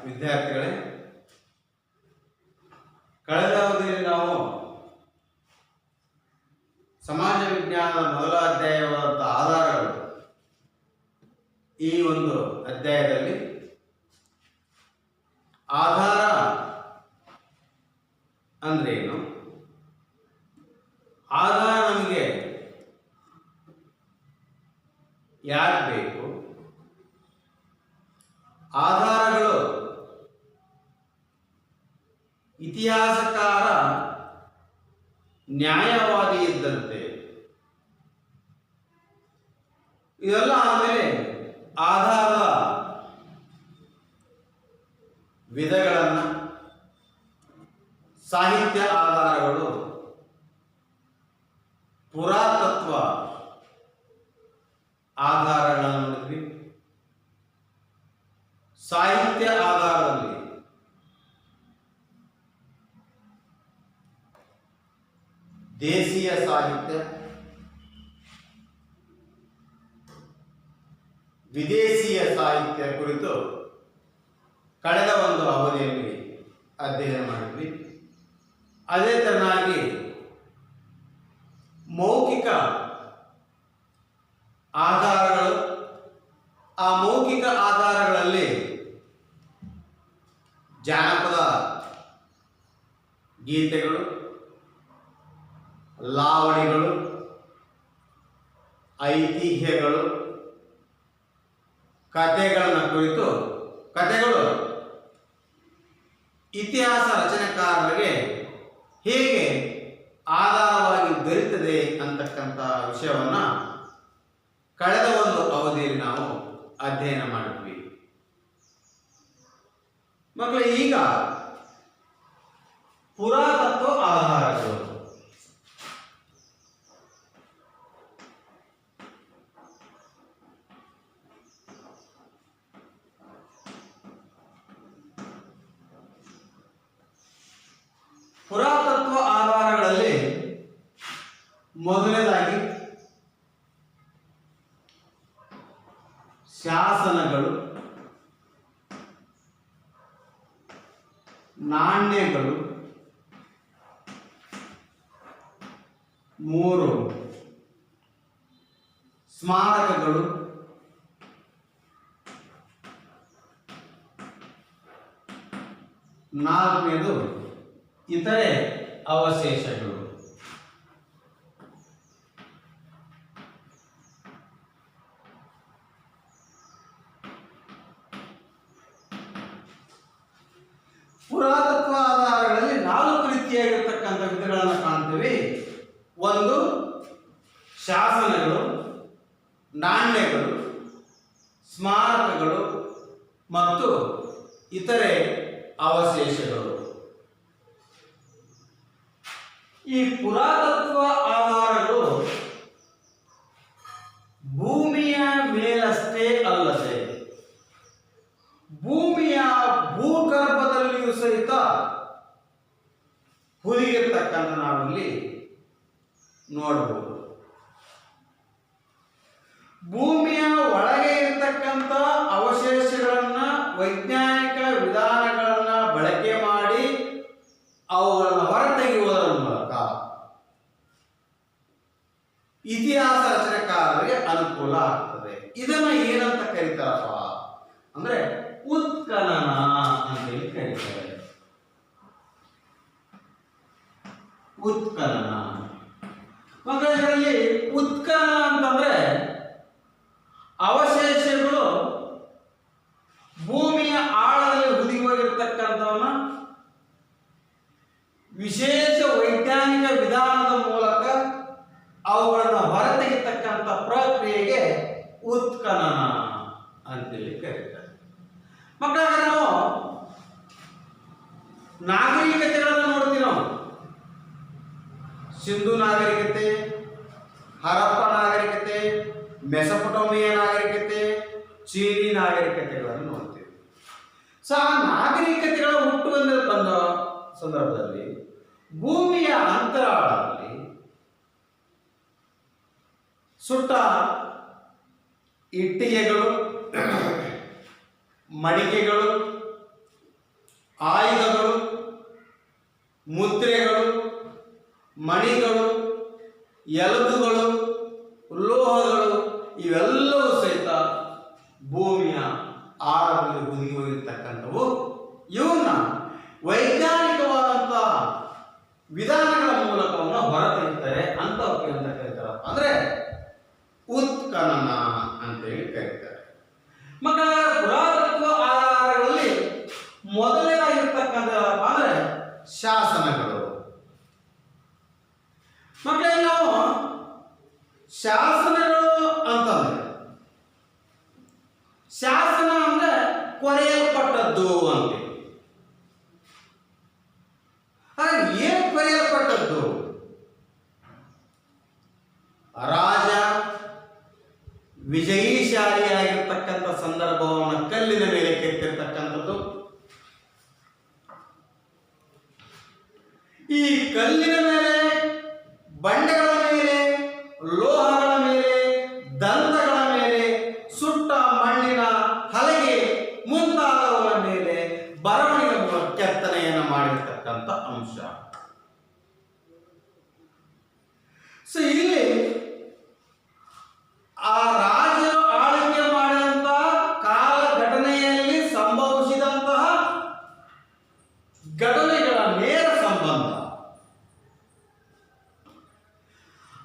ವಿದ್ಯಾರ್ಥಿಗಳೇ, ಕಳೆದ ಅವಧಿಯಲ್ಲಿ ನಾವು ಸಮಾಜ ವಿಜ್ಞಾನದ ಮೊದಲ ಅಧ್ಯಾಯವಾದ ಆಧಾರಗಳು ಈ ಒಂದು ಅಧ್ಯಾಯದಲ್ಲಿ ಆಧಾರ ಅಂದ್ರೇನು, ಆಧಾರ ನಮಗೆ ಯಾಕೆ ಬೇಕು, ಆಧಾರಗಳು ಇತಿಹಾಸಕಾರ ನ್ಯಾಯವಾದಿ ಇದ್ದಂತೆ, ಇದೆಲ್ಲ ಆಮೇಲೆ ಆಧಾರದ ವಿಧಗಳನ್ನು, ಸಾಹಿತ್ಯ ಆಧಾರಗಳು, ಪುರಾತತ್ವ ಆಧಾರಗಳನ್ನು ನೋಡಿದ್ವಿ. ಸಾಹಿತ್ಯ ಆಧಾರದಲ್ಲಿ ದೇಶೀಯ ಸಾಹಿತ್ಯ, ವಿದೇಶೀಯ ಸಾಹಿತ್ಯ ಕುರಿತು ಕಳೆದ ಒಂದು ಅವಧಿಯಲ್ಲಿ ಅಧ್ಯಯನ ಮಾಡಿದ್ವಿ. ಅದೇ ತರನಾಗಿ ಮೌಖಿಕ ಆಧಾರಗಳು, ಆ ಮೌಖಿಕ ಆಧಾರಗಳಲ್ಲಿ ಜಾನಪದ ಗೀತೆಗಳು, ಲಾವಣಿಗಳು, ಐತಿಹ್ಯಗಳು, ಕಥೆಗಳನ್ನು ಕುರಿತು, ಕಥೆಗಳು ಇತಿಹಾಸ ರಚನೆಕಾರರಿಗೆ ಹೇಗೆ ಆಧಾರವಾಗಿ ದೊರೆಯುತ್ತದೆ ಅಂತಕ್ಕಂಥ ವಿಷಯವನ್ನು ಕಳೆದ ಒಂದು ಅವಧಿಯಲ್ಲಿ ನಾವು ಅಧ್ಯಯನ ಮಾಡಿದ್ವಿ. ಮಕ್ಕಳೇ, ಈಗ ಪುರಾತತ್ವ ಆಧಾರಗಳು. ಪುರಾತತ್ವ ಆಧಾರಗಳಲ್ಲಿ ಮೊದಲನೇದಾಗಿ ಶಾಸನಗಳು, ನಾಣ್ಯಗಳು, 3 ಸ್ಮಾರಕಗಳು, 4ನೇದು ಇತರೆ ಅವಶೇಷಗಳು. ಪುರಾತತ್ವ ಆಧಾರಗಳಲ್ಲಿ 4 ರೀತಿಯಾಗಿರ್ತಕ್ಕಂಥ ವಿಧಗಳನ್ನು ಕಾಣ್ತೇವೆ. ಒಂದು ಶಾಸನಗಳು, ನಾಣ್ಯಗಳು, ಸ್ಮಾರಕಗಳು ಮತ್ತು ಇತರೆ ಅವಶೇಷಗಳು. ಈ ಪುರಾತತ್ವ ಆಧಾರಗಳು ಭೂಮಿಯ ಮೇಲಷ್ಟೇ ಅಲ್ಲದೆ ಭೂಮಿಯ ಭೂಗರ್ಭದಲ್ಲಿಯೂ ಸಹಿತ ಹುದುಗಿರ್ತಕ್ಕಂಥ ನಾವಿಲ್ಲಿ ನೋಡಬಹುದು. ಭೂಮಿಯ ಒಳಗೆ ಇರತಕ್ಕಂಥ ಅವಶೇಷಗಳನ್ನು ವೈಜ್ಞಾನಿಕ ವಿಧಾನಗಳನ್ನು ಬಳಕೆ ಮಾಡಿ ಅವುಗಳನ್ನು ಹೊರತೆಗೆಯುವುದರ ಮೂಲಕ ಇತಿಹಾಸ ರಚನೆಕಾರರಿಗೆ ಅನುಕೂಲ ಆಗ್ತದೆ. ಇದನ್ನ ಏನಂತ ಕರೀತಾರಪ್ಪ ಅಂದ್ರೆ ಉತ್ಖನನ ಅಂತೇಳಿ ಕರೀತಾರೆ. ಉತ್ಖನನ ಮಕ್ಕಳ, ಇದರಲ್ಲಿ ಉತ್ಖನನ ಅಂತಂದ್ರೆ ಅವಶೇಷಗಳು ಭೂಮಿಯ ಆಳದಲ್ಲಿ ಹುದುಗಿ ಹೋಗಿರ್ತಕ್ಕಂಥವನ್ನ ವಿಶೇಷ ವೈಜ್ಞಾನಿಕ ವಿಧಾನದ ಮೂಲಕ ಅವುಗಳನ್ನು ಹೊರತೆಗೆತಕ್ಕಂಥ ಪ್ರಕ್ರಿಯೆಗೆ ಉತ್ಖನನ ಅಂತೇಳಿ ಕರೀತಾರೆ. ಮಕ್ಕಳಾಗ ನಾವು ನಾಗರಿಕತೆಗಳನ್ನು ನೋಡ್ತೀವಿ. ನಾವು ಸಿಂಧು ನಾಗರಿಕತೆ, ಹರಪ್ಪ ನಾಗರಿಕತೆ, ಮೆಸೊಪೊಟೇಮಿಯ ನಾಗರಿಕತೆ, ಚೀನಿ ನಾಗರಿಕತೆಗಳನ್ನು ನೋಡ್ತೀವಿ. ಆ ನಾಗರಿಕತೆಗಳ ಬಂದ ಸಂದರ್ಭದಲ್ಲಿ ಭೂಮಿಯ ಅಂತರಾಳದಲ್ಲಿ ಸುಟ್ಟ ಇಟ್ಟಿಗೆಗಳು, ಮಡಿಕೆಗಳು, ಮುದ್ರೆಗಳು, ಮಣಿಗಳು, ಎಲುಬುಗಳು, ಲೋಹಗಳು ಇವೆಲ್ಲವೂ ಸಹಿತ ಭೂಮಿಯ ಆಳದಲ್ಲಿ ಹುದುಗಿ ಹೋಗಿರ್ತಕ್ಕಂಥವು. ಇವನ್ನ ವೈಜ್ಞಾನಿಕವಾದಂಥ ವಿಧಾನಗಳ ಮೂಲಕವನ್ನು ಹೊರತೆಗೆಯುತ್ತಾರೆ. ಅಂಥವಕ್ಕೆ ಅಂತ ಕರೀತಾರೆ ಅಂದ್ರೆ ಉತ್ಖನನ ಅಂತೇಳಿ ಕರೀತಾರೆ. ಮಕ್ಕಳ ಪುರಾತತ್ವ ಆಧಾರಗಳಲ್ಲಿ ಮೊದಲನೇದಾಗಿರ್ತಕ್ಕಂಥ ಅಂದ್ರೆ ಶಾಸನಗಳು. ಮಕ್ಕಳೇ ನಾವು ಶಾಸನಗಳು ಅಂತಂದ್ರೆ ಶಾಸನ ಅಂದ್ರೆ ಕೊರೆಯಲ್ಪಟ್ಟದ್ದು ಅಂತ. ಏನು ಕೊರೆಯಲ್ಪಟ್ಟದ್ದು? ರಾಜ ವಿಜಯಶಾಲಿಯಾಗಿರ್ತಕ್ಕಂಥ ಸಂದರ್ಭವನ್ನು ಕಲ್ಲಿನ ಮೇಲೆ ಕೆತ್ತಿರ್ತಕ್ಕಂಥದ್ದು. ಈ ಕಲ್ಲಿನ ಮೇಲೆ, ಬಂಡೆಗಳ ಮೇಲೆ, ಲೋಹಗಳ ಮೇಲೆ, ದಂತಗಳ ಮೇಲೆ, ಸುಟ್ಟ ಮಣ್ಣಿನ ಹಲಗೆ ಮುಂತಾದವುಗಳ ಮೇಲೆ ಬರವಣಿಗೆ ಮೂಲಕ ಕೆತ್ತನೆಯನ್ನು ಮಾಡಿರ್ತಕ್ಕಂಥ ಅಂಶ. ಸೊ ಇಲ್ಲಿ ಆ ರಾಜರು ಆಳ್ವಿಕೆ ಮಾಡಿದಂತಹ ಕಾಲ ಘಟನೆಯಲ್ಲಿ ಸಂಭವಿಸಿದಂತಹ ಘಟನೆಗಳ ನೇರ ಸಂಬಂಧ,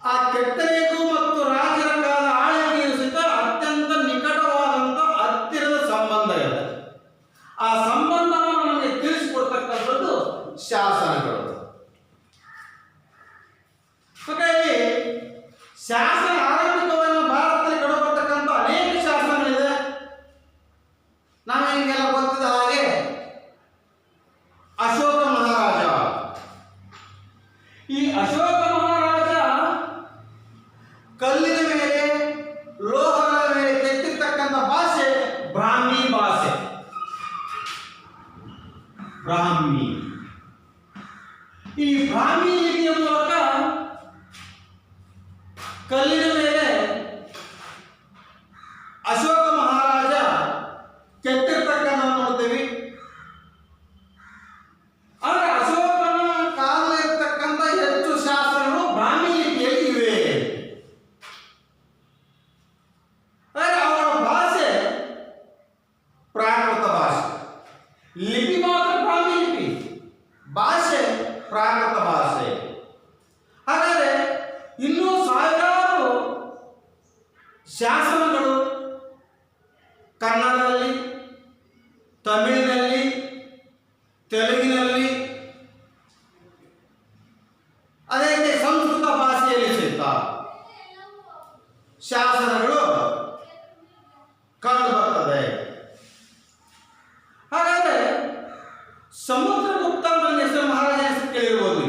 ಆ ಕೆತ್ತನೆಗೂ ಮತ್ತು ರಾಜರ ಕಾಲ ಆಳ್ವಿಕೆಯು ಸಹಿತ ಅತ್ಯಂತ ನಿಕಟವಾದಂಥ ಹತ್ತಿರದ ಸಂಬಂಧ ಇದೆ. ಆ ಸಂಬಂಧವನ್ನು ನಮಗೆ ತಿಳಿಸಿಕೊಡ್ತಕ್ಕಂಥದ್ದು ಶಾಸನಗಳು. ಹಾಗಾಗಿ ಶಾಸನ ಆರಂಭಿಕವಾಗಿ ಭಾರತದಲ್ಲಿ ಕಂಡುಬರ್ತಕ್ಕಂಥ ಅನೇಕ ಶಾಸನಗಳಿದೆ. ನಮಗೆಲ್ಲ ಗೊತ್ತಿದ್ದ ಹಾಗೆ ಅಶೋಕ ಮಹಾರಾಜ, ಈ ಅಶೋಕ ಮಹಾರಾಜ ಕಲ್ಲಿನ ಮೇಲೆ, ಲೋಹಗಳ ಮೇಲೆ ಕೆತ್ತಿರ್ತಕ್ಕಂಥ ಭಾಷೆ ಬ್ರಾಹ್ಮಿ ಭಾಷೆ. ಬ್ರಾಹ್ಮಿ, ಈ ಬ್ರಾಹ್ಮಿ ಲಿಪಿಯ ಮೂಲಕ ಕಲ್ಲಿನ ಮೇಲೆ ಅಶೋಕ ಮಹಾರಾಜ ಕೆತ್ತಿರ್ತಕ್ಕಂಥ ನೋಡ್ತೀವಿ. ಆದರೆ ಅಶೋಕನ ಕಾಲದಲ್ಲಿರ್ತಕ್ಕಂಥ ಹೆಚ್ಚು ಶಾಸನಗಳು ಬ್ರಾಹ್ಮಿ ಲಿಪಿಯಲ್ಲಿ ಇವೆ. ಆದರೆ ಅವರ ಭಾಷೆ ಪ್ರಾಕೃತ ಭಾಷೆ. ಲಿಪಿ ಮಾತ್ರ ಬ್ರಾಹ್ಮಿ ಲಿಪಿ, ಭಾಷೆ ಪ್ರಾಕೃತ ಭಾಷೆ. ಹಾಗಾದರೆ ಇನ್ನೂ ಸಾವಿರಾರು ಶಾಸನಗಳು ಕನ್ನಡದಲ್ಲಿ, ತಮಿಳಿನಲ್ಲಿ, ತೆಲುಗಿನಲ್ಲಿ, ಅದೇ ರೀತಿ ಸಂಸ್ಕೃತ ಭಾಷೆಯಲ್ಲಿ ಸಹಿತ ಶಾಸನಗಳು ಕಂಡು ಬರ್ತದೆ. ಹಾಗಾದರೆ ಸಮುದ್ರಗುಪ್ತ ಅಂತ ಹೆಸರು ಮಹಾರಾಜ ಹೆಸರು ಕೇಳಿರ್ಬೋದು.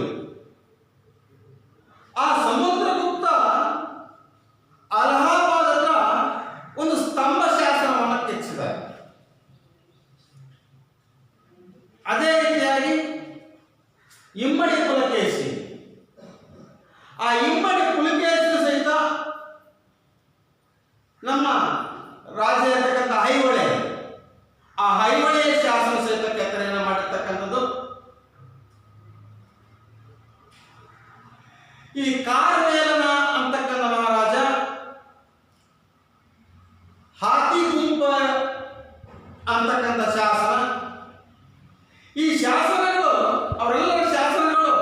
ಆ ಸಮುದ್ರಗುಪ್ತ ಅಲಹಾಬಾದ್ ಹತ್ರ ಒಂದು ಸ್ತಂಭ ಶಾಸನವನ್ನು ಕೆತ್ತಿಸಿದ್ದಾರೆ. ಅದೇ ರೀತಿಯಾಗಿ ಇಮ್ಮಡಿ ಪುಲಕೇಶಿ, ಆ ಇಮ್ಮಡಿ ಪುಲಕೇಶಿ ಸಹಿತ ನಮ್ಮ ರಾಜ್ಯ ಇರತಕ್ಕಂಥ ಐಹೊಳೆ, ಆ ಐಹೊಳೆಯ ಶಾಸನ ಸಹಿತ ಕೆತ್ತನೆಯನ್ನು ಮಾಡಿರ್ತಕ್ಕಂಥದ್ದು. ಈ ಕಾರ್ವೇಲನ ಅಂತಕ್ಕಂಥ ಮಹಾರಾಜ ಹಾತಿ ಗುಂಪ ಅಂತಕ್ಕಂಥ ಶಾಸನ. ಈ ಶಾಸನಗಳು, ಅವರೆಲ್ಲರ ಶಾಸನಗಳು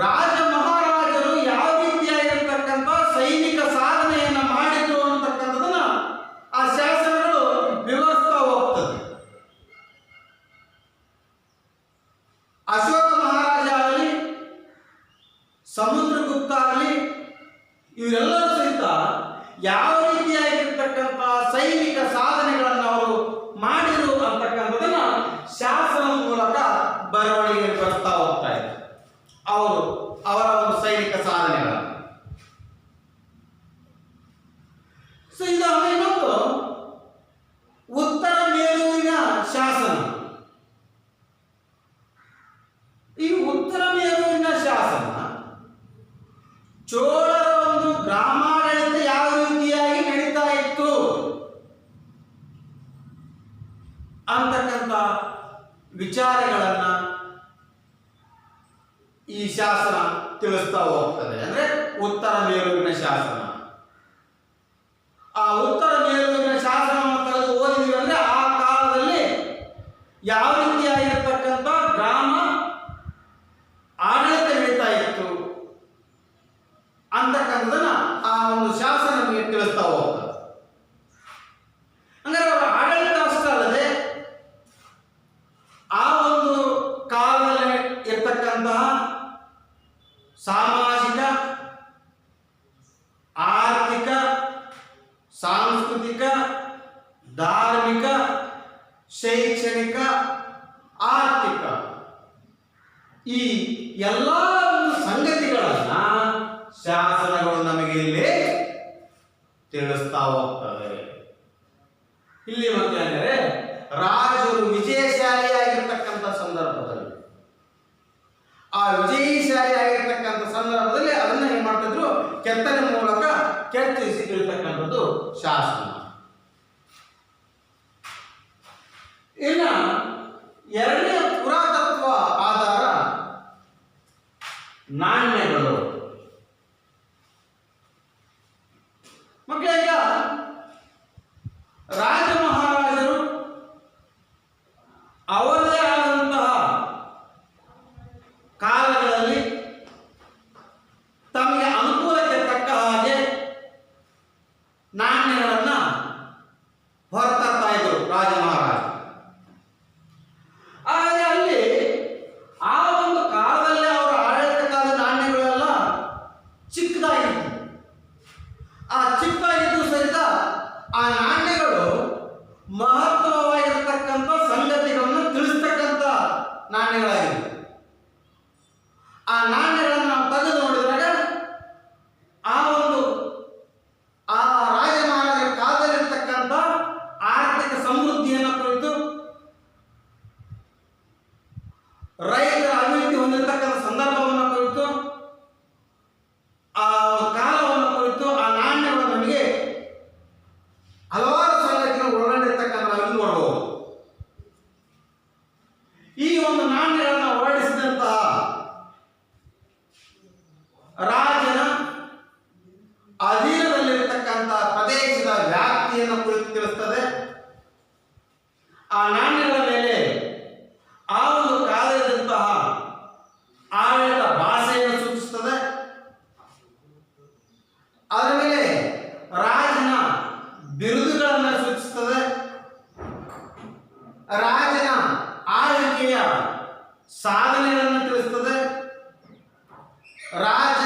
ರಾಜ ಮಹಾರಾಜರು ಯಾವ ರೀತಿಯಾಗಿರ್ತಕ್ಕಂಥ ಸೈನಿಕ ಸಾಧನೆಯನ್ನು ಮಾಡಿದ್ರು ಅಂತಕ್ಕಂಥದನ್ನ ಆ ಶಾಸನಗಳು ವಿವರಿಸ್ತಾ ಹೋಗ್ತದೆ. ಅಶೋಕ ಮಹಾರಾಜ ಆಗಲಿ, ಸಮುದ್ರಗುಪ್ತ ಆಗಲಿ, ಇವರೆಲ್ಲರೂ ಸಹಿತ ಯಾವ ರೀತಿಯಾಗಿರ್ತಕ್ಕಂಥ ಸೈನಿಕ ಸಾಧನೆಗಳನ್ನು ಅವರು ಮಾಡಿರು ಅಂತಕ್ಕಂಥದನ್ನ ಶಾಸನದ ಮೂಲಕ ಬರವಣಿಗೆ ಬರ್ತಾ ಹೋಗ್ತಾ ಇದೆ. ಅವರು ಅವರ ಒಂದು ಸೈನಿಕ ಸಾಧನೆಗಳನ್ನು. ಸೊ ಇದು ಇನ್ನೊಂದು ಉತ್ತರ ಮೇರೂರಿನ ಶಾಸನ. ಈ ಉತ್ತರ ಮೇರೂರಿನ ಶಾಸನ ಚೋಳರ ಒಂದು ಗ್ರಾಮಾಡಳಿತ ಯಾವ ರೀತಿಯಾಗಿ ನಡೀತಾ ಇತ್ತು ಅಂತಕ್ಕಂಥ ವಿಚಾರಗಳನ್ನ ಈ ಶಾಸನ ತಿಳಿಸ್ತಾ ಹೋಗ್ತದೆ. ಅಂದ್ರೆ ಉತ್ತರ ಮೇಲುವಿನ ಶಾಸನ. ಆ ಉತ್ತರ ಮೇಲುವಿನ ಶಾಸನವನ್ನು ತೆಗೆದು ಓದಿದ್ವಿ ಅಂದ್ರೆ ಆ ಕಾಲದಲ್ಲಿ ಯಾವ ರೀತಿಯಾಗಿರ್ತಕ್ಕಂಥ ಗ್ರಾಮ ಆಡಳಿತ ನಡೀತಾ ಇತ್ತು ಅಂತಕ್ಕಂಥದನ್ನ ಆ ಒಂದು ಶಾಸನ ನಮಗೆ ತಿಳಿಸ್ತಾ ಹೋಗ್ತದೆ. ಅಂದ್ರೆ ಅವರ ಆಡಳಿತ ಅಷ್ಟೇ ಅಲ್ಲದೆ ಆ ಒಂದು ಕಾಲದಲ್ಲಿ ಇರ್ತಕ್ಕಂತಹ ಸಾಮಾಜಿಕ, ಆರ್ಥಿಕ, ಸಾಂಸ್ಕೃತಿಕ, ಧಾರ್ಮಿಕ, ಶೈಕ್ಷಣಿಕ, ಆರ್ಥಿಕ ಈ ಎಲ್ಲ ಒಂದು ಸಂಗತಿಗಳನ್ನ ಶಾಸನಗಳು ನಮಗೆ ಇಲ್ಲಿ ತಿಳಿಸ್ತಾ ಹೋಗ್ತವೆ. ಇಲ್ಲಿ ಮತ್ತೆ ಅಂದರೆ ರಾಜರು ವಿಜಯಶಾಲಿಯಾಗಿರ್ತಕ್ಕಂಥ ಸಂದರ್ಭದಲ್ಲಿ, ಆ ವಿಜಯಶಾಲಿಯಾಗಿರ್ತಕ್ಕಂಥ ಸಂದರ್ಭದಲ್ಲಿ ಅದನ್ನ ಏನ್ ಮಾಡ್ತಿದ್ರು, ಕೆತ್ತನೆ ಮೂಲಕ ಕೆತ್ತಿಸಿ ಇರ್ತಕ್ಕಂಥದ್ದು ಶಾಸನ. ಇನ್ನ ಎರಡನೇ ಪುರಾತತ್ವ ಆಧಾರ ನಾಣ್ಯಗಳು. ಮಕ್ಕಳೀಗ ರಾಜ ಮಹಾರಾಜರು ಅವರದೇ ಆದಂತಹ ಕಾಲಗಳಲ್ಲಿ ತಮಗೆ ಅನುಕೂಲಕ್ಕೆ ತಕ್ಕ ಹಾಗೆ ನಾಣ್ಯಗಳನ್ನ ಹೊರತರ್ತಾ ಇದ್ರು ರಾಜ ಮಹಾರಾಜ. ಆದರೆ ಅಲ್ಲಿ ಆ ಒಂದು ಕಾಲದಲ್ಲಿ ಅವರ ಆಡಳಿತ ಕಾಲದ ನಾಣ್ಯಗಳೆಲ್ಲ ಚಿಕ್ಕದಾಗಿತ್ತು. ಆ ಚಿಕ್ಕದಾಗಿದ್ದು ಸಹಿತ ಆ ನಾಣ್ಯಗಳು ಮಹತ್ವವಾಗಿರ್ತಕ್ಕಂಥ ಸಂಗತಿಗಳನ್ನು ತಿಳಿಸ್ತಕ್ಕಂಥ ನಾಣ್ಯಗಳಾಗಿವೆ. ಆ ನಾಣ್ಯಗಳನ್ನು ನಾವು ತೆಗೆದು ನೋಡಿದಾಗ ಆ ಒಂದು ಆ ರಾಜ ಮಹಾರಾಜರ ಕಾಲದಲ್ಲಿರ್ತಕ್ಕಂಥ ಆರ್ಥಿಕ ಸಮೃದ್ಧಿಯನ್ನು ಕುರಿತು, ರೈತರ ಅಭಿವೃದ್ಧಿ ಹೊಂದಿರತಕ್ಕಂಥ ಸಂದರ್ಭವನ್ನು ಕುರಿತು, ಆ ಕಾಲವನ್ನು ಕುರಿತು ಆ ನಾಣ್ಯಗಳು ನಮಗೆ ಹಲವಾರು ಸಂಗತಿಗಳು ಒಳಗೊಂಡಿರ್ತಕ್ಕಂಥ ನಾವು ಇಲ್ಲಿ ನೋಡಬಹುದು. ಈ ಒಂದು ನಾಣ್ಯಗಳನ್ನು ಹೊರಡಿಸಿದಂತಹ ರಾಜನ ಅಧೀನದಲ್ಲಿರ್ತಕ್ಕಂಥ ಪ್ರದೇಶದ ವ್ಯಾಪ್ತಿಯನ್ನು ಕುರಿತು ತಿಳಿಸ್ತದೆ. ಆ ನಾಣ್ಯಗಳ ಮೇಲೆ ಆ ಒಂದು ಕಾಲದಂತಹ ಆಡಳಿತ ಭಾಷೆಯನ್ನು ಸೂಚಿಸುತ್ತದೆ. ಅದರ ಮೇಲೆ ರಾಜನ ಬಿರುದುಗಳನ್ನು ಸೂಚಿಸುತ್ತದೆ. ರಾಜನ ಆಳ್ವಿಕೆಯ ಸಾಧನೆಗಳನ್ನು ತಿಳಿಸುತ್ತದೆ. ರಾಜ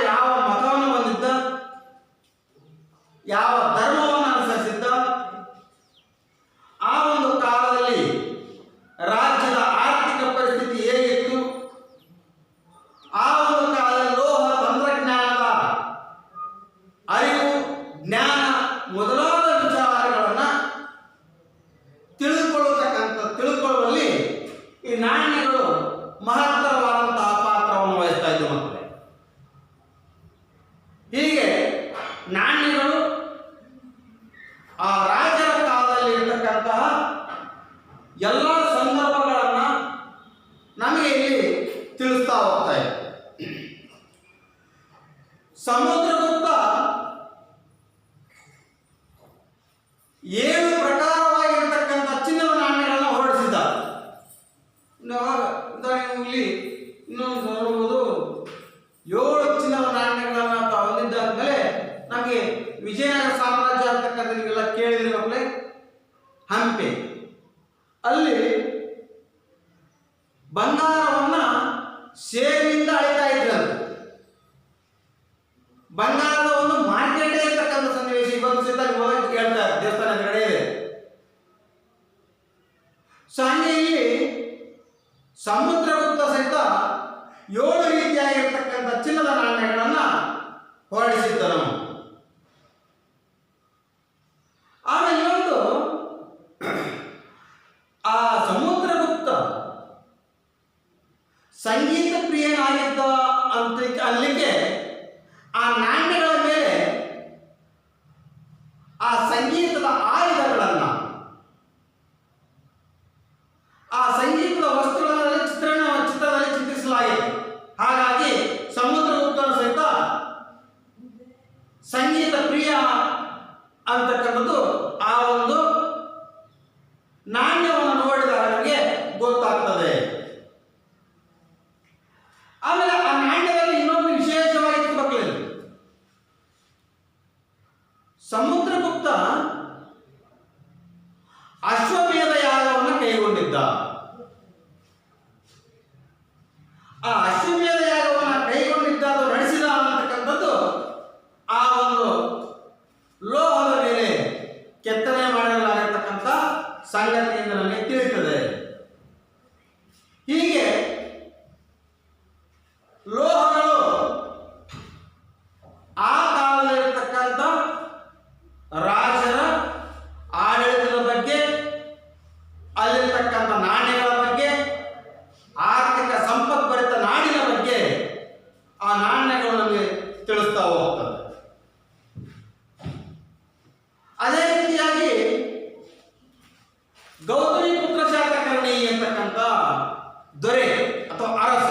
ಯಾವ ಮತವನ್ನು ಹೊಂದಿದ್ದ, ಯಾವ ಧರ್ಮವನ್ನು ಅನುಸರಿಸಿದ್ದ, ಆ ಒಂದು ಕಾಲದಲ್ಲಿ ರಾಜ್ಯದ ಆರ್ಥಿಕ ಪರಿಸ್ಥಿತಿ ಹೇಗಿತ್ತು, ಆ ಒಂದು ಕಾಲದಲ್ಲಿ ಲೋಹ ತಂತ್ರಜ್ಞಾನದ ಅರಿವು, ಜ್ಞಾನ ಮೊದಲಾದ ವಿಚಾರಗಳನ್ನ ತಿಳ್ಕೊಳ್ಳುವಲ್ಲಿ ಈ ನಾಣ್ಯಗಳು ಮಹತ್ತರವಾದಂತಹ ಪಾತ್ರವನ್ನು ವಹಿಸ್ತಾ ಇದ್ದು ಮಕ್ಕಳೇ. ಹೀಗೆ ನಾಣ್ಯಗಳು ಆ ರಾಜರ ಕಾಲದಲ್ಲಿ ಇರತಕ್ಕಂತಹ ಎಲ್ಲ ಸಂದರ್ಭಗಳನ್ನ ನಮಗೆ ಇಲ್ಲಿ ತಿಳಿಸ್ತಾ ಹೋಗ್ತಾ ಇದೆ. ಸಮುದ್ರಗುಪ್ತ 7 ಪ್ರಕಾರವಾಗಿರ್ತಕ್ಕಂಥ ಚಿನ್ನದ ನಾಣ್ಯಗಳನ್ನ ಹೊರಡಿಸಿದ್ದ. ಇಲ್ಲಿ ಇನ್ನೊಂದು ನೋಡಬಹುದು, 7 ಚಿನ್ನದ ನಾಣ್ಯಗಳನ್ನ ಹೊಂದಿದ್ದಾದ್ಮೇಲೆ ನಮಗೆ ವಿಜಯನಗರ ಸಾಮ್ರಾಜ್ಯ ಅಂತಕ್ಕಂಥ ನೀವೆಲ್ಲ ಕೇಳಿದ್ರಿ ಮಕ್ಕಳೇ, ಹಂಪೆ ಅಲ್ಲಿ ಬಂಗಾರವನ್ನ ಸೇರಿನಿಂದ ಅಳಿತಾ ಇದ್ರಂತೆ. ಬಂಗಾರದ ಒಂದು ಮಾರ್ಕೆಟ್ ಇರ್ತಕ್ಕಂಥ ಸನ್ನಿವೇಶ ಇವತ್ತು ಸಹಿತ ಹೋಗಿ ಕೇಳ್ತಾರೆ, ದೇವಸ್ಥಾನ ಕಡೆ ಇದೆ. ಸೊ ಹಂಗೆ ಇಲ್ಲಿ ಸಮುದ್ರಗುಪ್ತ ಸಹಿತ 7 ರೀತಿಯಾಗಿರ್ತಕ್ಕಂಥ ಚಿನ್ನದ ನಾಣ್ಯಗಳನ್ನ ಹೊರಡಿಸಿದ್ದನು. ಆಮೇಲೆ ಇನ್ನೊಂದು, ಆ ಸಮುದ್ರಗುಪ್ತ ಸಂಗೀತ ಪ್ರಿಯನಾಗಿದ್ದ ಅಂತ ಅಲ್ಲಿಗೆ ಆ ನಾಣ್ಯಗಳ ಮೇಲೆ ಆ ಸಂಗೀತದ ಆಯುಧಗಳನ್ನ, ಆ ಸಂಗೀತದ ವಸ್ತುಗಳಲ್ಲಿ ಚಿತ್ರದಲ್ಲಿ ಚಿತ್ರಿಸಲಾಗಿದೆ. ಕೈಗೊಂಡಿದ್ದ. ಆ ಅಶ್ವಮೇಧ ಯಾಗವನ್ನು ಕೈಗೊಂಡಿದ್ದ ಅಥವಾ ನಡೆಸಿದ ಅಂತಕ್ಕಂಥದ್ದು ಆ ಒಂದು ಲೋಹದ ಮೇಲೆ ಕೆತ್ತನೆ ಮಾಡಲಾಗಿರ್ತಕ್ಕಂಥ ಸಂಗತಿಯಿಂದ ನಮಗೆ ತಿಳಿಯುತ್ತದೆ. ಹೀಗೆ ಲೋಹಗಳು ಆ ಕಾಲದಲ್ಲಿರ್ತಕ್ಕಂಥ ರಾಜರ ಆಡಳಿತದ ಬಗ್ಗೆ, ಅಲ್ಲಿರ್ತಕ್ಕಂಥ ನಾಣ್ಯಗಳ ಬಗ್ಗೆ, ಆರ್ಥಿಕ ಸಂಪದ್ಭರಿತ ನಾಡಿನ ಬಗ್ಗೆ ಆ ನಾಣ್ಯಗಳು ನಮಗೆ ತಿಳಿಸ್ತಾ ಹೋಗ್ತದೆ. ಅದೇ ರೀತಿಯಾಗಿ ಗೌತಮಿಪುತ್ರ ಶಾತಕರ್ಣಿ ಅಂತಕ್ಕಂಥ ದೊರೆ ಅಥವಾ ಅರಸ,